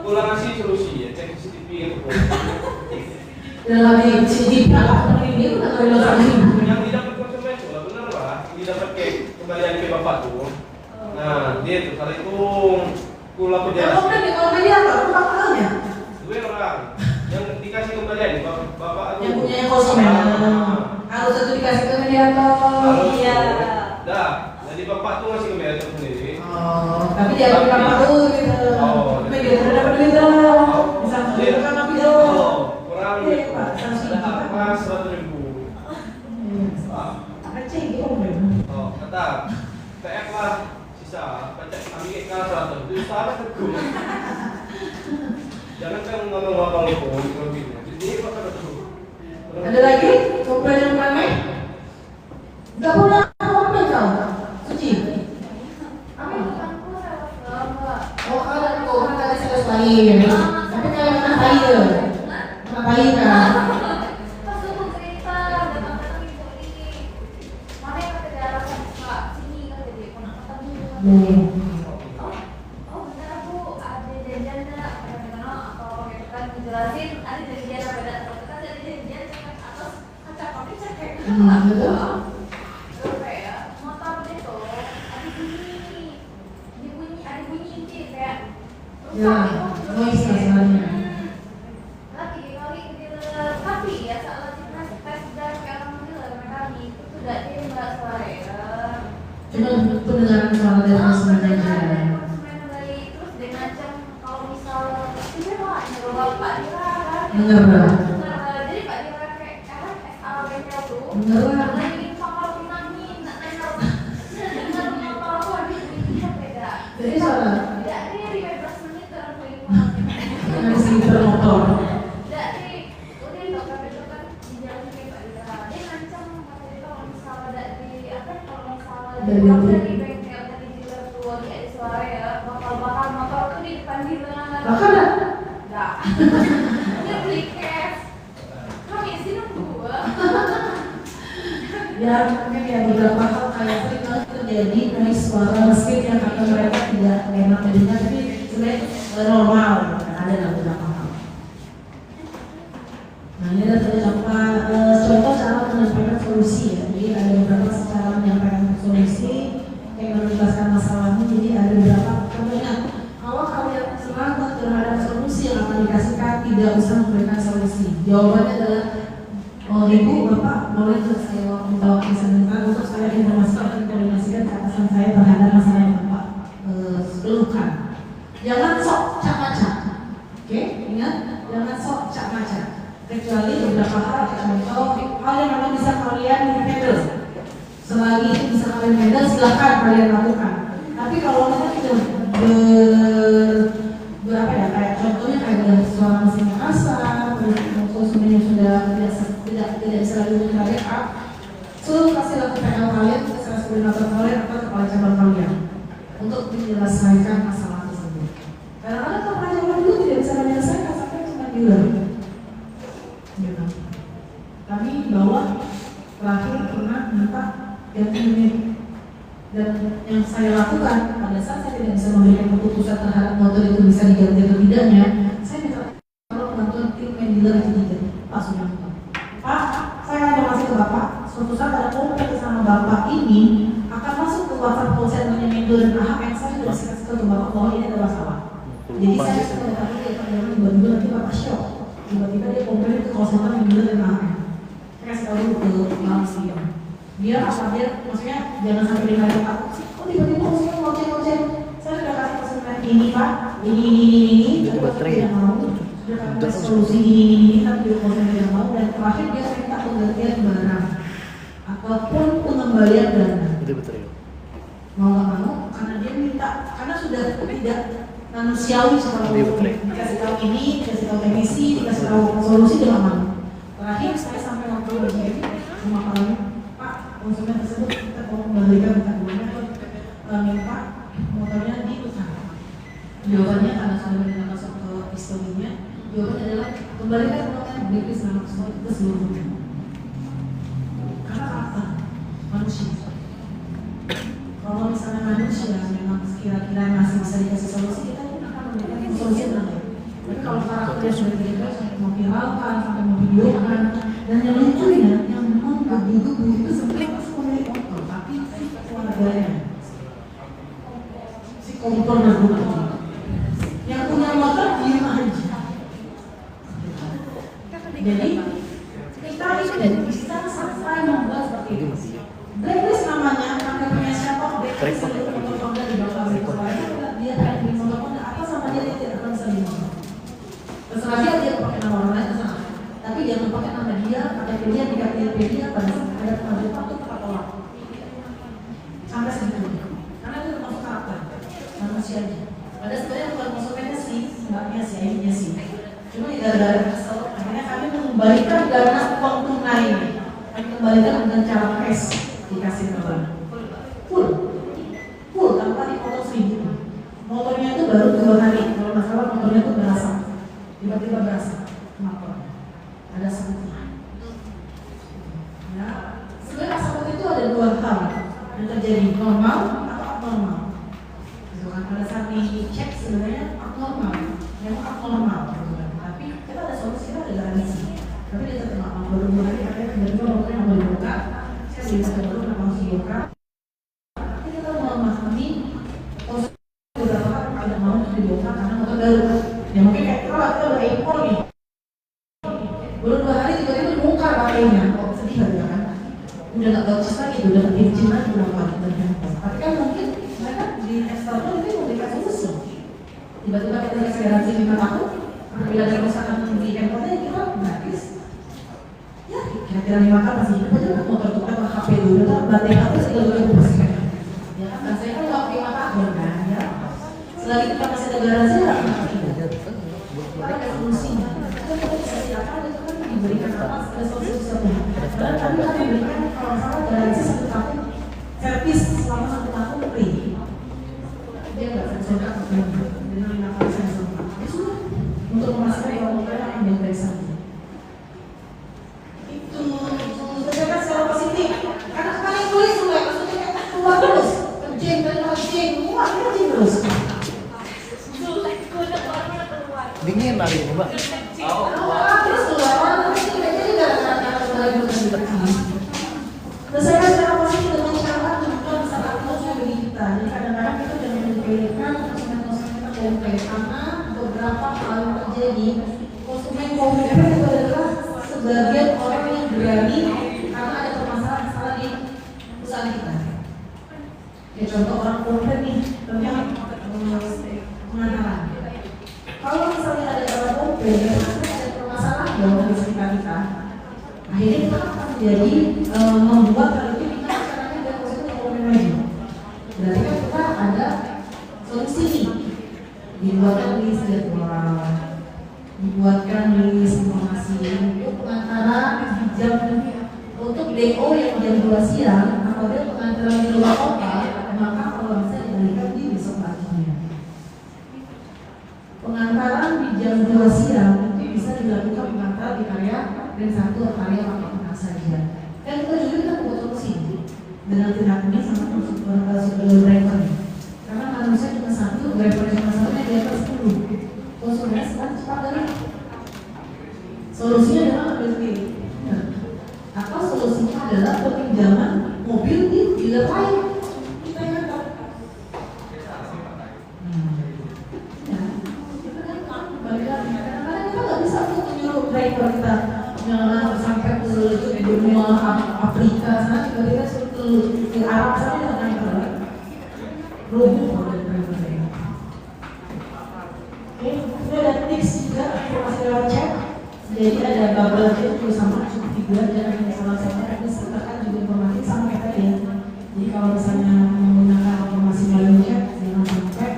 pulang ngasih solusi ya, cek CCTV gitu. Dalam di CCTV apa ini udah tahu lo solusi. Yang didapat konsumen tuh lah, bener lah. Didapat kayak kembalian ke bapak tuh. Nah, dia tuh salah hitung. Pulang Kalau penjelasan. kan di kalau media apa? Apa masalahnya? Dua orang yang dikasih kembalian bapak tuh. Yang punya konsumen. Harus itu dikasih ke mediator. Harus. Iya. Dah, jadi bapak tuh ngasih kembalian sendiri. Oh, tapi jangan bilang aku gitu. Oh. Mediator dapat duit dong. Bisa Iya. kan tapi dong. Oh, kurang Iya, Pak. Sanksi ada apa? apa 100.000. Aceh gitu kan. Oh, kata TF lah sisa, pecah ambil ke 100. Itu salah hukum. Jangan kan ngomong-ngomong hukum lebihnya. Jadi apa betul? Ada lagi komplain yang ramai? Gak punya komplain kau? Suci? Tapi bukanku sales Mbak. Oh, ada kau kan tadi sales lain. Tapi kalau kena tahi kena tahi kan? Pas aku cerita datang-datang ibu ini, mana yang kata dia alasan Pak sini kata dia aku nak ketemu. Oh benar aku ada janjian dah atau pakai kan dijelasin ada janjian apa dah atau kan ada janjian dengan atas kaca kopi cek kayak Betul. terus kayak motor itu ada bunyi kayak Ya, noise masalahnya. lagi kali tapi ya saat lagi tes dan orang dealer mekanik itu tidak dia nggak suara ya. Cuma pendengaran suara dari konsumen aja. Konsumen kembali terus dia ngacem kalau misal itu pak nyuruh bapak dia kan. Bener lah. Jadi pak dia kayak SL bengkel tuh. Bener lah. Lagi pakar pinangin nak nanya dengar motor aku habis bunyinya beda. Jadi salah. Tidak dia 15 menit dalam lingkungan. Dengan speaker motor. Tidak di udah dokter itu kan di jalan kayak pak dia ngancam kata dia kalau misal ada di apa kalau misal dari bengkel dari dealer tuh dia ada suara ya bakal motor tuh di depan dealer. Bahkan ada. Enggak. Dia beli cash. Kami sih nunggu. Ya, mungkin ya beberapa hal kayak sering banget terjadi noise suara mesin yang kata mereka tidak enak jadinya, tapi sebenarnya normal, ada lah beberapa hal. Nah ini ada beberapa contoh cara menyampaikan solusi ya. Jadi ada beberapa cara menyampaikan solusi yang menuntaskan masalahnya. Jadi ada beberapa contohnya. Kalau kalian semangat terhadap solusi yang akan dikasihkan, tidak usah memberikan solusi. Jawabannya adalah oh ibu, bapak, boleh untuk saya minta waktu sebentar untuk saya informasikan dan koordinasikan ke atasan saya terhadap masalah yang bapak keluhkan. Jangan sok cak-macak, oke? Ingat, jangan sok cak-macak. Kecuali beberapa hal, contoh hal yang memang bisa kalian handle. Selagi itu bisa kalian handle, silakan kalian lakukan. Tapi kalau misalnya itu berapa ya? Kayak contohnya kayak suara mesin yang kasar, konsumennya sudah tidak bisa lagi meminta backup, suruh kasih lagu PL kalian ke salah koordinator kalian atau kepala cabang kalian untuk menyelesaikan masalah tersebut. Kadang-kadang kepala cabang itu tidak bisa menyelesaikan sampai cuma dealer. Gitu. Kami di bawah terakhir pernah minta ganti unit, dan yang saya lakukan pada saat saya tidak bisa memberikan keputusan terhadap motor itu bisa diganti atau tidaknya, saya minta kalau bantuan tim dealer ketiga, Pak Suyanto. Pak, saya informasi ke Bapak, suatu saat ada komplain sama Bapak ini akan masuk ke WhatsApp call centernya Mendo dan AHM. Saya sudah kasih ke Bapak bahwa ini ada masalah. Jadi saya sudah mengetahui dia terjadi tiba-tiba nanti Bapak shock. Tiba-tiba dia komplain ke call center Mendo dan AHM. Saya kasih tahu ke Mas dia. Dia apa dia, maksudnya jangan sampai dia kaget aku. Oh tiba-tiba maksudnya ngoceh-ngoceh. Saya sudah kasih pesan ini Pak, ini, tapi Bapak tidak mau. Sudah kasih solusi ini, tapi dia call center tidak mau. Dan terakhir dia minta penggantian barang ataupun pengembalian dana. Itu betul ya. Mau nggak mau, karena dia minta karena sudah tidak manusiawi kalau dikasih tahu ini, dikasih tahu teknisi, dikasih tahu solusi dengan aman. Terakhir saya sampai ngobrol begini rumah kami, Pak, konsumen tersebut kita mau kembalikan minta motornya diusaha. Jawabannya karena sudah mendengar masuk ke historinya, jawabannya adalah kembalikan motornya beli selama itu seluruhnya. Karena apa? Manusia. Kalau misalnya manusia memang kira-kira masih bisa dikasih solusi, kita akan memberikan solusi yang lain. Tapi kalau karakternya sudah direka sampai mau viralkan, sampai mau videokan, dan yang lucunya, yang memang gebu-gebu itu sebenarnya pemilik motor, tapi si keluarganya, si kompor dan motor, yang punya motor diem aja. Jadi kita bisa sampai membuat seperti itu. Blacklist namanya, karena punya siapa? Blacklist itu motor Honda di belakang itu. Dia kayak di motor Honda, apa sama dia tidak akan bisa di motor. Terserah dia pakai nama orang lain terserah. Tapi jangan pakai nama dia, pakai dia, dia pada saat ada pengajuan itu tetap tolak. Sampai segitu. Karena itu termasuk karakter manusianya. Padahal sebenarnya bukan konsumennya sih, mbaknya sih, ayahnya sih. Cuma gara-gara kesel, akhirnya kami mengembalikan dana uang tunai. Kami kembalikan dengan cara cash dikasih ke bank. Full tanpa dipotong 1.000. Motornya itu baru 2 hari. Kalau masalah motornya itu berasa, tiba-tiba berasa motor. Ada sebutnya. Ya, sebenarnya asal itu ada 2 hal yang terjadi, normal atau abnormal. Gitu kan? Pada saat dicek sebenarnya abnormal, memang abnormal. Gitu kan? Tapi kita ada solusi, kita ada garansi. Tapi dia tetap nggak mau baru 2 hari, katanya tiba-tiba motornya mau dibuka. Saya bisa baru nggak mau dibuka. Tapi kita mau memahami beberapa kan ada mau dibuka karena motor baru. Ya mungkin kayak kalau kita berimpor nih. Baru 2 hari tiba-tiba dibongkar pakainya, kok sedih ya kan? Udah nggak bagus lagi, udah nggak izin lagi berapa handphone. Tapi kan mungkin mereka di eksternal itu mau dikasih solusi. Tiba-tiba kita kasih garansi 5 tahun, apabila ada kerusakan di handphonenya kita gratis. Ya kira-kira 5 tahun masih hidup aja kan motor tukar ke HP dulu, kan baterai HP segala boleh bersihkan. Ya kan, dan saya kan waktu 5 tahun kan, ya. Selagi kita masih ada garansi, ya kita ada solusinya. Kita bisa silakan itu kan diberikan apa solusi-solusinya. Karena kami akan memberikan kalau salah garansi 1 tahun, servis selama 1 tahun free. Dia nggak sensor dengan 5 kali sensor. Ya sudah, untuk memastikan bahwa motornya akan baik-baik saja. Itu menunjukkan secara positif. Karena kalian tulis semua, maksudnya keluar terus, kencing wah ini kencing terus. Dingin lagi nih, Mbak. Terus keluar, tapi tidak juga gara-gara saya secara positif dengan cara menunjukkan saat konsumen bagi kita. Jadi kadang-kadang kita jangan memikirkan konsumen-konsumen kita komplain karena beberapa hal yang terjadi. Konsumen komplain itu adalah sebagian orang yang berani karena ada permasalahan salah di perusahaan kita. Ya contoh orang komplain nih tentang pengantaran. Kalau misalnya ada orang komplain, ada permasalahan dong di sekitar kita. Akhirnya kita akan menjadi membuat hal itu kita caranya biar konsumen komplain lagi. Berarti kan kita ada solusi nih. Dibuatkan list jadwal, dibuatkan list informasi untuk pengantaran di jam untuk DO yang jam 2 siang apabila pengantaran di luar kota, maka kalau bisa diberikan di besok paginya. Pengantaran di jam 2 siang itu bisa dilakukan pengantaran di area ring 1 atau area apa saja. Dan kita juga kita buat solusi dengan tindakannya sama super driver. Karena manusia cuma 1, driver cuma 1, di atas 10. Konsumennya cepat dari. Solusinya adalah ambil sendiri. Atau solusinya adalah peminjaman mobil di dealer lain. Kita yang antar. Kadang-kadang kita nggak bisa untuk menyuruh driver kita sampai ke dunia Afrika sana, tiba-tiba ke Arab sana kita ngantar. Rubuh dari driver saya. Oke, ini ada tips juga informasi lewat chat. Jadi ada bubble chat itu sama cukup 3 dan ada salah-salah tapi sertakan juga informasi sama kayak tadi. Jadi kalau misalnya menggunakan informasi melalui chat, jangan sampai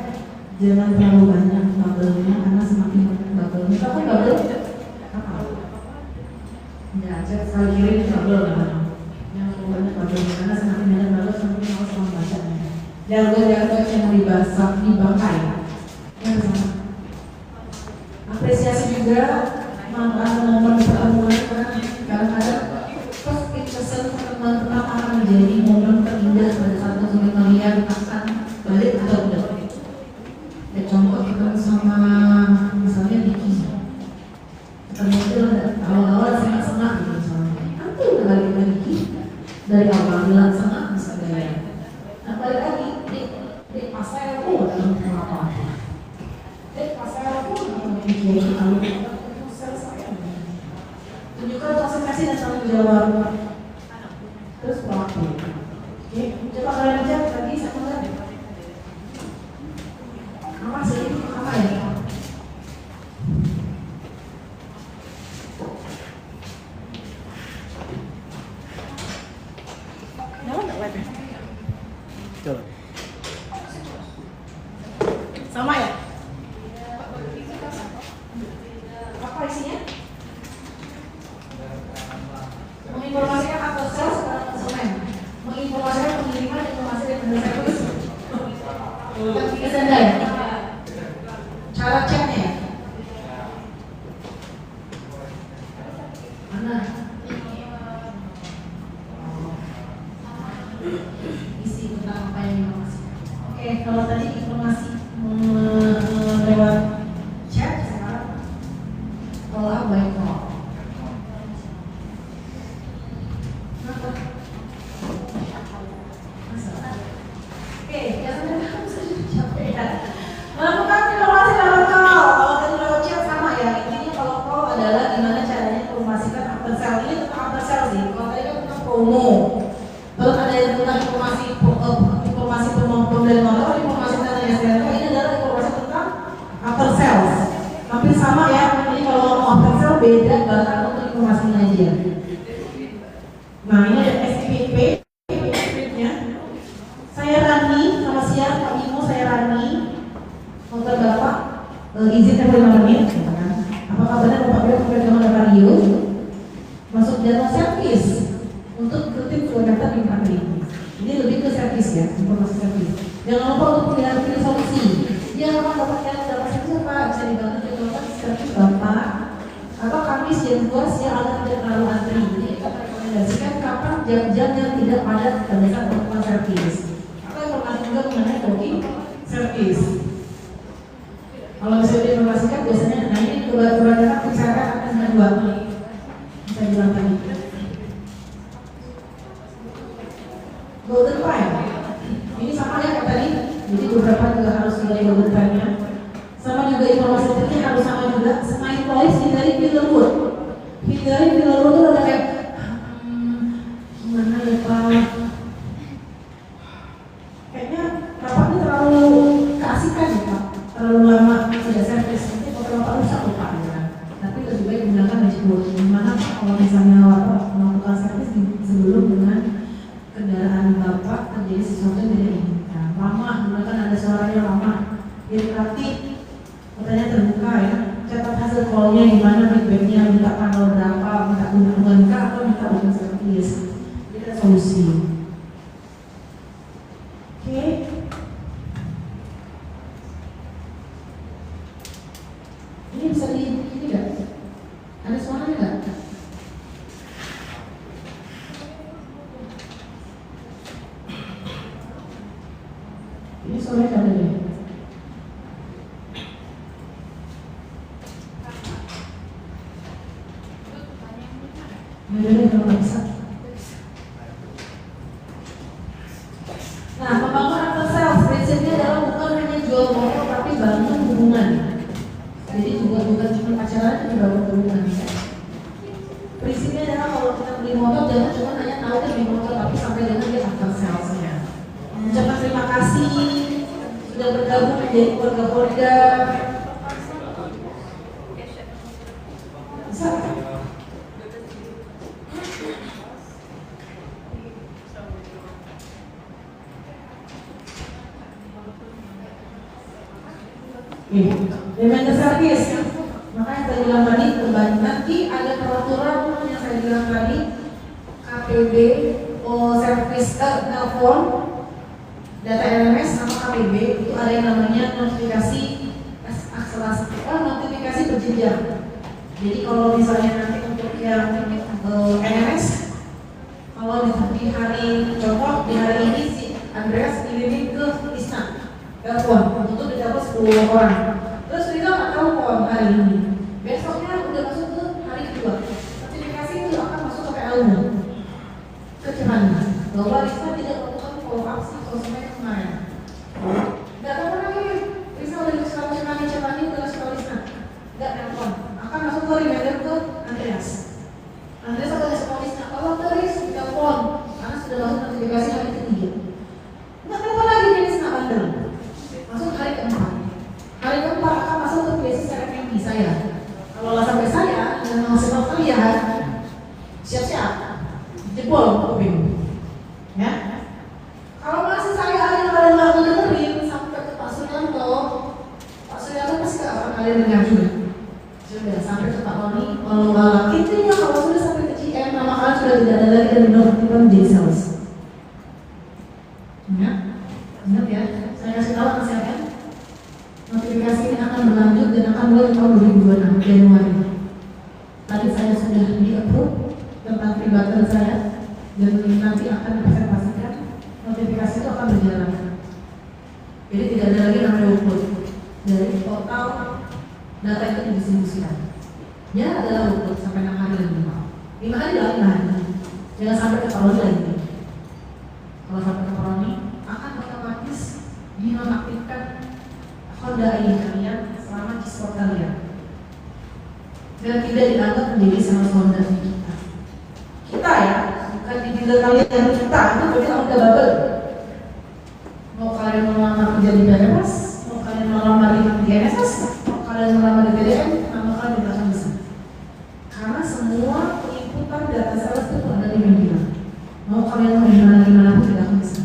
Jargon-jargon yang dibangkai. Yang sama. Apresiasi juga momen pertemuan kadang-kadang first impression pertemuan pertama akan menjadi momen terindah pada saat konsumen melihat akan balik atau enggak. Ya contoh ketemu sama misalnya Diki, ketemu itu awal-awal senang-senang gitu misalnya. Aku udah balik ke Diki dari awal bilang senang misalnya. Nah balik lagi di pasar aku dalam apa? Di pasar aku memiliki kalau tunjukkan konsentrasi dan tanggung jawab. Terus pelaku. Oke, coba kalian aja lagi satu lagi. Apa sih? Apa ya? Jalan nggak web? Jalan. Sama ya? Apa isinya? Menginformasikan atau sales kepada konsumen, menginformasikan pengiriman informasi dari vendor service. Kesenda ya? Cara chatnya ya? Mana? Isi tentang apa yang informasikan. Oke, kalau tadi informasi lewat chat, sekarang pola by call. Oke, biasanya kamu sudah capek ya. Melakukan informasi lewat call. Kalau tadi lewat chat sama ya. Intinya kalau call adalah gimana caranya informasikan after sale. Ini tentang after sale sih. Kalau tadi kan tentang promo. Terus ada yang tentang informasi pembelian motor, informasi tentang SDNK. Ini adalah informasi tentang after sales. Hampir sama ya. Ini kalau ngomong after sale beda bahkan untuk informasinya aja. Nah ini ada SPP. Saya Rani, selamat siang Pak Imo, saya Rani. Motor Bapak, izin saya 5 menit. Apa kabarnya Bapak Beliau pemegang radio? Masuk jadwal servis untuk rutin data di Patri. Ini lebih ke servis ya, informasi servis. Jangan lupa untuk pilih solusi. Ya Bapak dapatkan data servis apa? Bisa dibantu dengan servis Bapak. Atau Kamis jam 2 siang agar tidak terlalu antri. Jadi kita rekomendasikan kapan jam-jam yang tidak padat pada saat melakukan servis. Informasi juga mengenai booking service. Kalau bisa diinformasikan biasanya, nah ini kebanyakan persyaratan akan dengan 2 kali. Saya bilang tadi. Golden time. Ini sama ya kayak tadi. Jadi beberapa juga harus dari golden time-nya. Sama juga informasi tadi harus sama juga. Smile voice hindari filler wood. Hindari filler wood itu ada kayak gimana ya Pak? Kayaknya Bapak ini terlalu keasikan ya Pak, terlalu lama tidak servis, nanti Bapak rusak loh Pak ya. Tapi lebih baik menggunakan magic word. Gimana Pak kalau misalnya Bapak melakukan servis sebelum dengan kendaraan Bapak terjadi sesuatu yang tidak diinginkan. Lama, menggunakan ada suaranya lama, iteratif, pertanyaan terbuka ya. Catat hasil call-nya gimana, feedback-nya, minta tanggal berapa, minta undangan kah atau minta booking servis. Ini ada solusi. Oke. Ini bisa ini enggak? Ada suaranya enggak? Ini suaranya ada deh. Ada kalau bisa. Nah, membangun after sales prinsipnya adalah bukan hanya jual motor tapi bangun hubungan. Jadi juga bukan cuma pacaran tapi bangun hubungan. Prinsipnya adalah kalau kita beli motor jangan cuma hanya tahu dia beli motor tapi sampai dengan dia after salesnya. Ucapkan terima kasih sudah bergabung menjadi keluarga-keluarga. Bisa? Demand service, makanya saya bilang tadi kembali nanti ada peraturan yang saya bilang tadi KPB service telepon data LMS sama KPB itu ada yang namanya notifikasi akselerasi, notifikasi berjenjang. Jadi kalau misalnya nanti untuk yang LMS, kalau di hari contoh di hari ini si Andreas kirimin ke Isna telepon untuk didapat 10 orang. Terus kita nggak tahu kok hari ini. Besoknya udah masuk ke hari kedua. Notifikasi itu akan masuk ke PL-nya. Kecuali bahwa Isna tidak melakukan follow up si konsumen kemarin. Nggak tahu lagi. Isna udah sekali cemani udah sekali Isna. Nggak telepon. Akan masuk ke reminder ke Andreas. Andreas akan sekali Isna. Kalau terus telepon karena sudah masuk notifikasi hari ketiga. Nggak telepon lagi dari Isna bandel. Masuk hari keempat. Hari keempat akan masuk ke basis RFMP saya. Kalau nggak sampai saya dengan maksimal kalian, siap-siap jebol kuping, ya. Kalau masih saya aja kalian nggak dengerin sampai ke Pak Suryanto pasti nggak akan kalian dengar juga. Sudah sampai ke Pak Roni, kalau nggak intinya kalau sudah sampai ke GM, nama kalian sudah tidak ada lagi dan benar-benar menjadi sales. Ya, ingat ya, saya kasih tahu nasihatnya. Notifikasi ini akan berlanjut dan akan mulai tahun 2026 Januari. Tadi saya sudah di-approve tentang pribadi saya dan nanti akan dipresentasikan. Notifikasi itu akan berjalan. Jadi tidak ada lagi namanya workload. Dari total data itu didistribusikan. Ya adalah workload sampai 6 hari dan 5 hari lah 5 hari. Jangan sampai ke Paroni lagi. Kalau sampai ke Paroni akan otomatis dinonaktifkan Honda ID kalian selama G-Sport kalian dan tidak dianggap menjadi sales Honda kita ya, bukan di dealer kalian yang kita, itu berarti kamu udah bubble. Mau kalian melamar kerja di BNPAS, mau kalian melamar di NSS, mau kalian melamar di TDM, nama kalian tidak akan bisa karena semua penginputan data sales itu ada di media. Mau kalian mau gimana pun tidak akan bisa.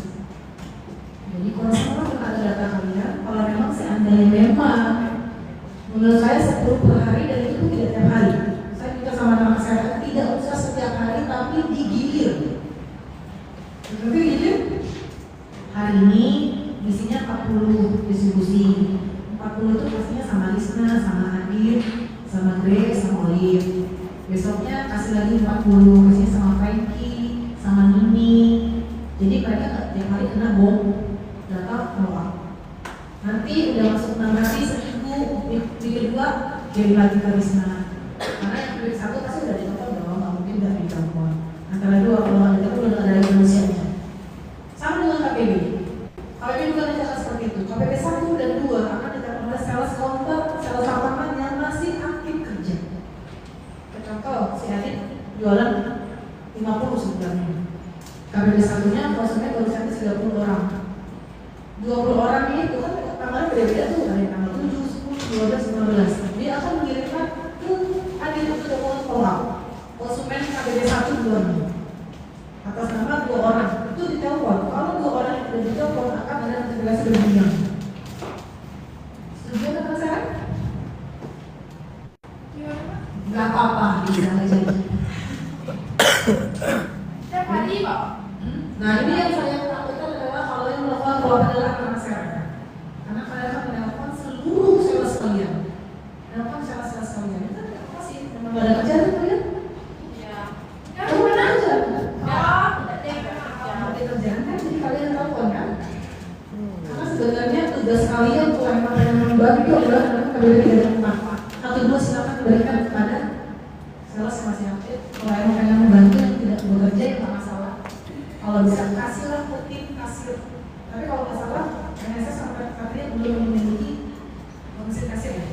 Jadi kalau semua ada data kalian, kalau memang seandainya memang menurut saya 10 per hari dan itu pun tidak tiap hari. Saya minta sama anak kesehatan tidak usah setiap hari tapi digilir. Seperti gilir hari ini isinya 40 distribusi. 40 itu pastinya sama Lisna, sama Adit, sama Grace, sama Olive. Besoknya kasih lagi 40 pastinya sama Frankie, sama Nini. Jadi mereka nggak tiap hari kena bom data follow. Nanti udah masuk 6 hari seminggu, di kedua kirim lagi ke Risma. Karena yang week 1 pasti udah ditelepon dong, nggak mungkin udah ditelepon. Antara dua kalau nggak ditelepon udah ada lagi manusianya. Sama dengan KPB. KPB juga dicatat seperti itu. KPB 1 dan 2 akan ditelepon oleh sales counter, sales lapangan yang masih aktif kerja. Contoh, si Adit jualan 50 sebulannya. KPB 1-nya konsumen baru sampai 30 orang. 20 orang ini itu kan tanggalnya beda-beda tuh, ada yang tanggal 7, 10, 12, 15. Dia akan mengirimkan ke Adit untuk dokumen follow-up. Konsumen KPB 1 jualan atas nama 2 orang itu ditelepon. Kalau 2 orang yang sudah ditelepon akan ada notifikasi berjenjang. Setuju kan saya? Gak apa-apa, bisa aja. Setiap hari Pak. Nah ini yang saya takutkan adalah kalau yang melakukan follow-up adalah anak masyarakat. Karena kalian akan menelpon seluruh sales kalian. Menelpon sales kalian itu apa sih? Memang gak ada kerjaan kalian? Iya. Kamu mana aja? Tidak Ada kerjaan kan, jadi kalian telepon kan? Karena sebenarnya tugas kalian bukan yang membantu adalah kalian tidak bermanfaat. 1, 2 silakan diberikan kepada sales yang masih aktif. Kalau yang pengen membantu yang tidak bekerja ya nggak masalah. Kalau bisa kasihlah ke tim kasir. Tapi kalau nggak salah, NSS sampai katanya belum memiliki mesin kasir ya.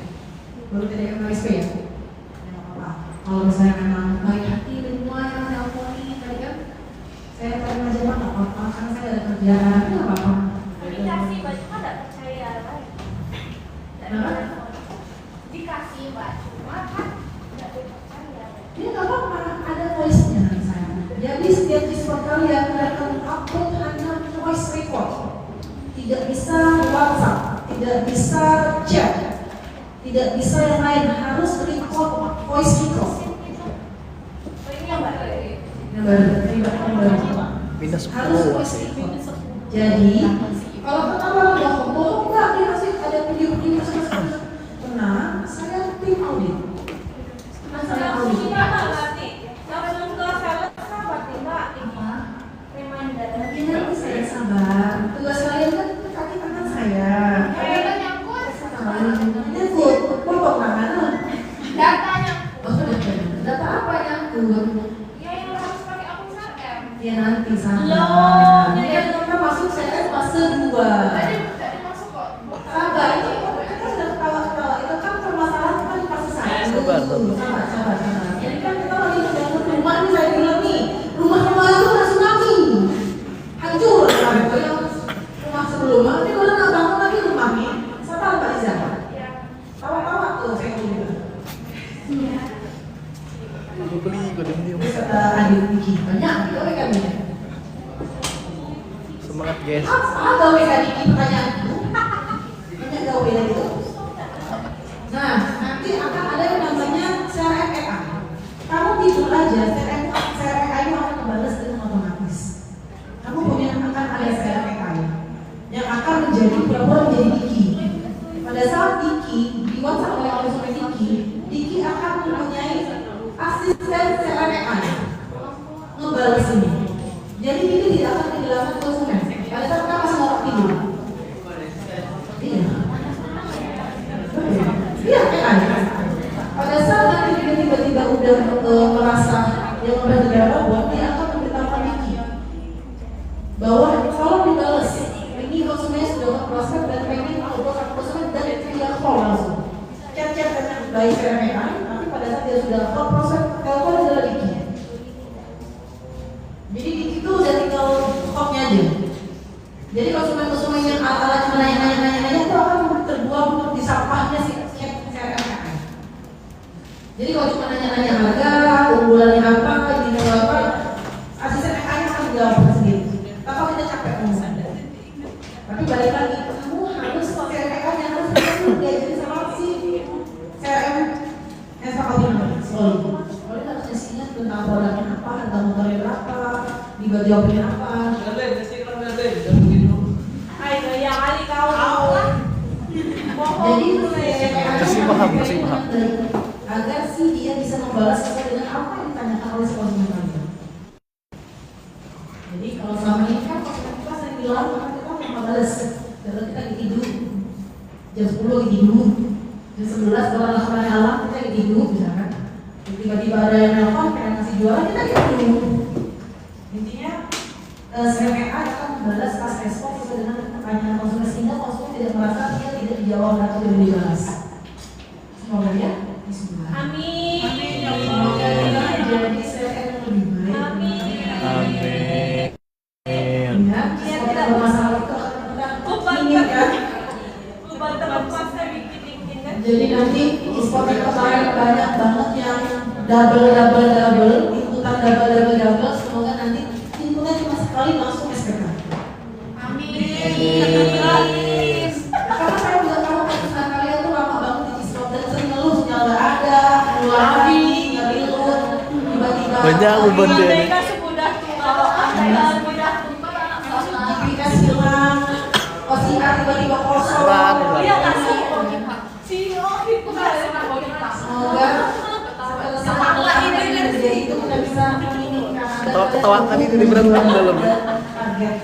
Baru tidak yang RSP ya. Ya nggak apa-apa. Kalau misalnya memang baik hati dan semua yang nelfoni tadi kan, saya tanya aja mah nggak apa-apa karena saya ada kerjaan, nggak apa-apa. dikasih Mbak, cuma nggak percaya kan? Kenapa? Dikasih Mbak, cuma kan nggak percaya. Ini nggak apa-apa, ada voice-nya nih saya. Jadi setiap Discord kalian akan upload hanya voice record. Tidak bisa WhatsApp, tidak bisa chat, tidak bisa yang lain, harus record voice record. Oh ini yang Mbak. Yang baru, yang baru. Minus Harus 10. voice record. Jadi Kalau pertama udah ngomong enggak, dia masih ada video-video tenang, saya tim audit. Saya audit. Kita nanti langsung ke sales sahabat Mbak. Reminder. Ini nanti saya sabar. Tugas kalian kan kaki tangan saya. Nyangkut, potong tangan. Datanya. Oh, data apa nyangkut? Ya yang harus pakai akun CRM. Ya nanti sabar. Loh, Ini kan kita masuk saya fase 2. Tadi masuk kok. Sabar, ini kita sudah ketawa-ketawa. Itu kan permasalahan kan di fase 1. Sabar. Sabar. Jadi kan kita lagi membangun rumah nih, saya bilang nih, rumah itu udah tsunami. Hancur kemarin tuh yang rumah sebelumnya. Tapi kalau nggak bangun lagi rumahnya, sabar Mbak Iza. Tawa-tawa tuh saya bilang. Aku beli gue diem. Terus kata adik Niki, banyak gitu kan ya. Semangat guys. Apa gawe kan Niki pertanyaanku? Banyak gawe itu. Nah, nanti akan ada yang namanya CRM AI. Kamu tidur aja, CRM AI itu akan membalas dengan otomatis. Kamu punya akan ada CRM AI yang akan menjadi pura-pura menjadi Niki. Pada saat Niki di WhatsApp oleh konsumen Niki akan mempunyai asisten CRM AI ngebalas ini. Jadi ini tidak akan kehilangan konsumen. Pada saat kita masih mau tidur. Iya. Iya kan? Pada saat nanti dia tiba-tiba udah merasa yang udah negara buat dia akan memberitahukan Niki bahwa kalau dibalas ini konsumennya sudah proses dan pengen melakukan konsumen dan dia call langsung. Chat dengan baik CRM, tapi pada saat dia sudah call proses telepon adalah Niki. Jadi Niki itu udah tinggal hotnya aja. Jadi konsumen-konsumen yang ala cuma nanya itu akan terbuang di sampahnya si CRM. Jadi kalau cuma nanya-nanya harga, unggulannya apa, ini apa, asisten AI akan jawab sendiri. Tanpa kita capek ngomong. Tapi balik lagi, kamu harus CRM yang harus kamu diajarin sama si CRM yang sama kamu selalu. Kalau harus isinya tentang produknya apa, tentang motornya berapa, di baju apa apa. Ayo ya kali kau. Jadi Kasih paham. agar si dia bisa membalas sesuai dengan apa yang ditanyakan oleh konsumen tadi. Jadi kalau selama ini kan konsumen kita sering bilang karena kita mau membalas, karena kita tidur jam 10 lagi tidur, jam 11 kalau lakukan alam kita lagi tidur misalkan, tiba-tiba ada yang nelfon pengen ngasih jualan kita tidur. Intinya CRM akan membalas pas respon sesuai dengan pertanyaan konsumen sehingga konsumen tidak merasa dia tidak dijawab atau tidak dibalas. Semoga ya. Amin. Semoga kita jadi CRM yang lebih baik. Amin. Amin. Ingat, semoga bermasalah itu akan menginginkan. Buat teman-teman saya bikin kan. Jadi nanti e-sport yang kemarin banyak banget yang double, ikutan double. Semoga nanti inputnya cuma sekali langsung SPK. Amin. Karena saya juga tahu perusahaan kalian tuh lama banget di e-sport dan sering ngeluh sinyal nggak ada, keluar lagi, ngerilun, tiba-tiba. Banyak beban deh. Mereka sudah tua, sudah GPS hilang, OCR tiba-tiba kosong. Iya kasih. Si itu Semoga setelah ini terjadi itu kita bisa menginginkan Ketawa tadi dari berantem dalam. target.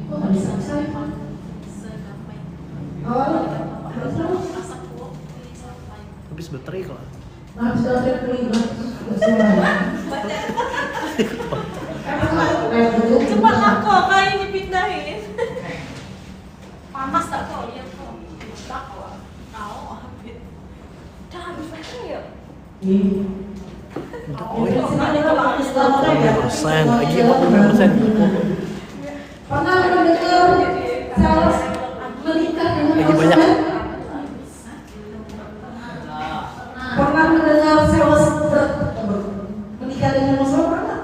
Kok nggak bisa Oh, harus Habis baterai kalau. habis baterai kelima. cepat lah kok kayak dipindahin. Panas tak kok lihat kok. Tak kok. Tahu habis. Dah habis baterai ya. Persen lagi 40%. Pernah mendengar sales menikah dengan Lagi banyak. konsumen? Pernah mendengar sales menikah dengan konsumen? Pernah?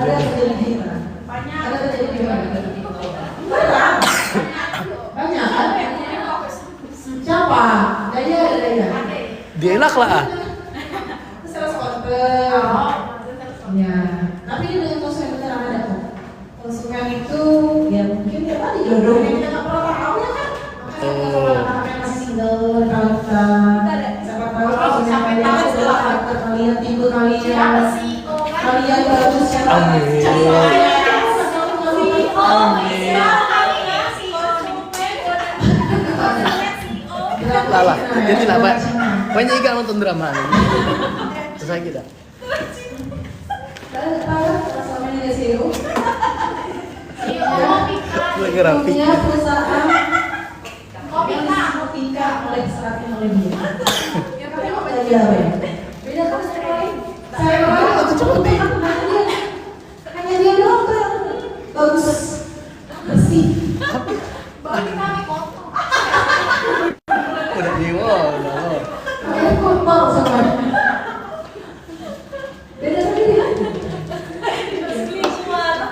Ada yang terjadi di mana? Ada yang terjadi di mana? Banyak. Banyak kan? Siapa? Daya. Dia enak lah. Sales counter. Ya. Tapi dengan yang bagus siapa? Amin. Lala, jadi lah Pak. Banyak ikan nonton drama nih. Selesai kita. Kalian tahu sama ini CEO? Lagi rapi. Punya perusahaan Tika oleh seratnya oleh dia. Ya tapi apa beda apa ya? Beda kan saya lain. Saya lain Itu cuma di. hanya dia doang tuh yang bagus bersih. Bagi kami kotor. Udah nyewa, udah. Kayak kotor semua. Beda tapi dia.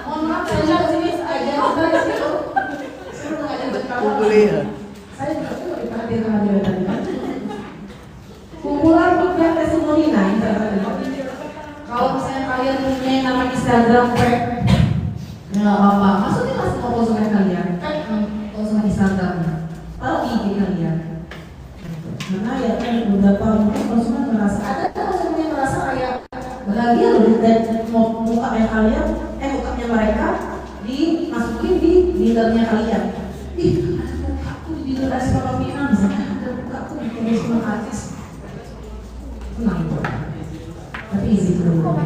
Mohon maaf saya kesini aja saya CEO. Saya udah ngajak berkawan. Kuliah. Saya juga tuh lebih perhatian sama dia tadi. Kumpulan punya testimoni naik tadi. Kalau misalnya kalian punya yang nama Instagram pack, ya nggak apa-apa. Maksudnya masih mau konsumen kalian, kan konsumen Instagram, taruh di IG kalian. Karena ya kan beberapa mungkin konsumen merasa ada konsumen yang merasa kayak bahagia loh dan mau mukanya kalian, mukanya mereka dimasukin di dealernya kalian. Ih, ada mukaku di dealer restoran Minang, misalnya ada mukaku di restoran artis. Tenang, tapi easy dulu.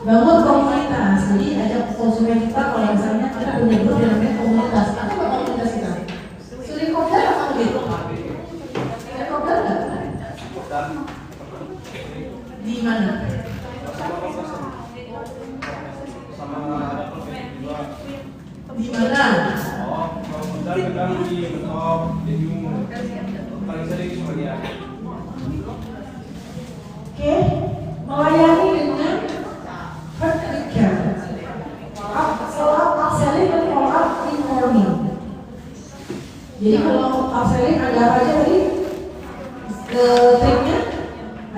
Bangun komunitas, jadi ajak konsumen kita kalau misalnya kita punya grup yang namanya komunitas. Apa komunitas kita? Suri kopdar apa gitu? Suri kopdar nggak? Di mana? Sama ada konflik juga. Di mana? Oh, kalau kadang di mentok, jadi paling sering cuma dia. Oke, melayani dengan vertikal. Upselling dan follow up informing. Jadi kalau upselling ada apa aja tadi? Triknya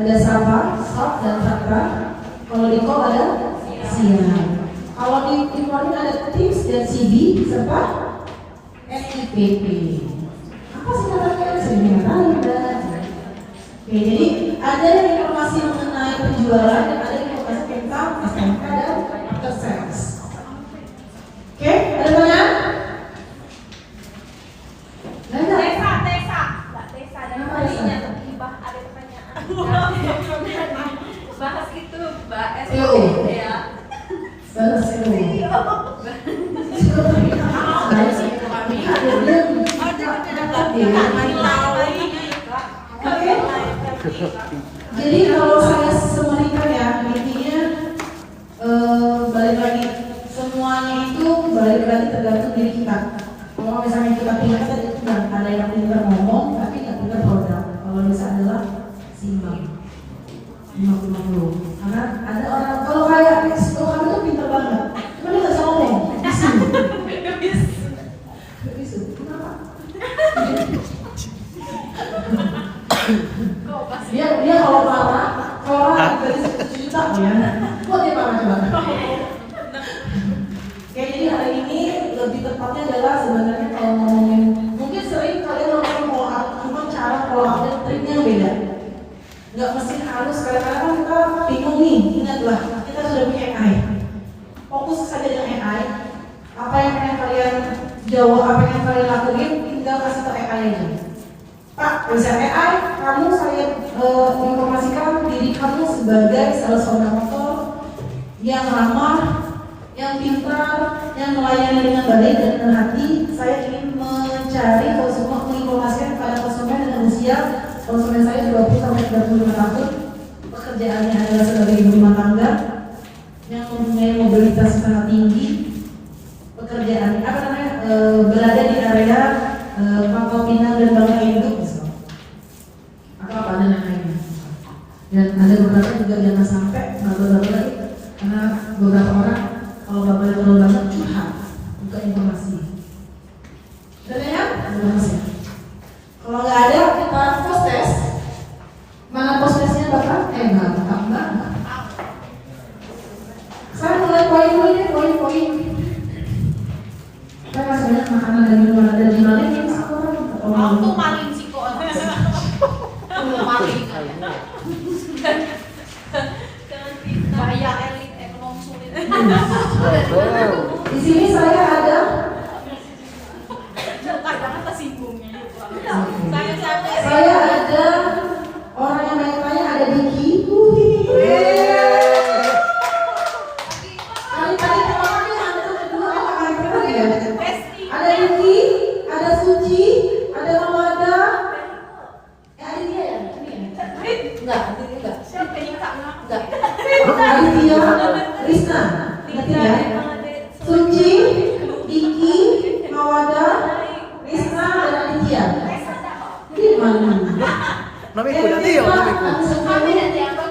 ada sapa, stop dan satra. Kalau di call ada siang. Kalau di informing ada tips dan CV serta SIPP. Apa sih katanya? Sebenarnya. Oke, jadi ada informasi mengenai penjualan dan ada informasi tentang SMK dan after sales. Oke, ada pertanyaan? Nanda? Tesa dan kalinya tergibah ada pertanyaan. Bahas itu, Mbak SPP ya. Balas itu. Jadi kalau saya semarikan ya, intinya balik lagi semuanya itu balik lagi tergantung diri kita. Kalau misalnya kita pintar tadi itu kan ada yang pintar ngomong tapi nggak pintar produk. Kalau bisa adalah simbang 50-50. Karena ada orang kalau kayak kalau kamu tuh pintar banget, cuma dia nggak bisa ngomong. Bisu. Kenapa? Dia kalau marah dari 1 juta ya. Kok dia marah coba? Oke, jadi hari ini lebih tepatnya adalah sebenarnya kalau ngomongin mungkin sering kalian ngomongin follow up, cuma cara follow up dan triknya beda. Nggak mesti harus kadang-kadang kita bingung nih. Ingatlah kita sudah punya AI. Fokus saja dengan AI. Apa yang pengen kalian jawab, apa yang kalian lakuin, tinggal kasih ke AI aja. Pak, bisa AI, kamu saya informasikan diri kamu sebagai sales motor yang ramah, yang pintar, yang melayani dengan baik dan dengan hati. Saya ingin mencari konsumen, menginformasikan kepada konsumen dengan usia konsumen saya 20 sampai 35 tahun. Pekerjaannya adalah sebagai ibu rumah tangga yang mempunyai mobilitas sangat tinggi. Pekerjaan apa namanya berada di area Pangkal Pinang dan Bangka Induk misalnya. Atau apa dan lain-lainnya. Dan ada beberapa juga jangan sampai beberapa lagi karena beberapa orang kalau bapak terlalu banyak curhat buka informasi. Dan ya, informasi. Kalau nggak ada kita post test. Mana post testnya bapak? Enggak. Saya mulai poin-poin. Saya masih banyak makanan dan minuman ada di mana yang sekolah. Waktu maling sih kok. Maling. Bahaya elit ekonomi. Di sini saya ada Jangan tersinggungnya. Saya capek. saya ada orang yang banyak tanya, ada Diki. Kali-kali pertama antum kedua apa kali kedua ya? Ada Diki, ada Suci, ada Mawada. Ada dia ya? Ini ya? Enggak, ini enggak. Siapa yang tak Enggak. Aditya, Risna. Ingatin ya. Suci, Diki, Mawada, Risna, dan Aditya. Di mana? Namiku dati yo, namiku. Kami nanti apa?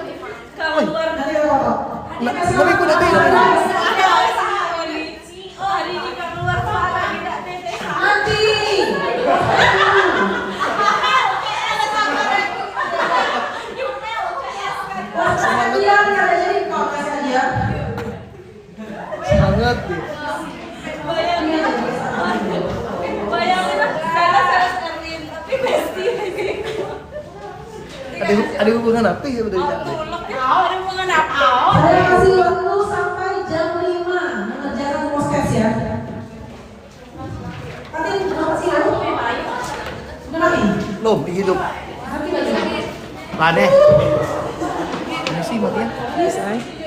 Kalau luar Nanti apa? Namiku dati yo. Oh, hari ini kan luar kota tidak teteh. Nanti. Dia nggak ada jadi kau kasih dia. Sangat ya. Bayangin saya Erwin tapi Besti. Ada hubungan apa ya dari tadi? Ada hubungan apa? Saya kasih waktu sampai jam 5 mengerjakan podcast ya. Nanti kenapa sih aku? Sudah mati? Belum hidup. Mati nggak? Mana? Ini sih mati ya. Bisa.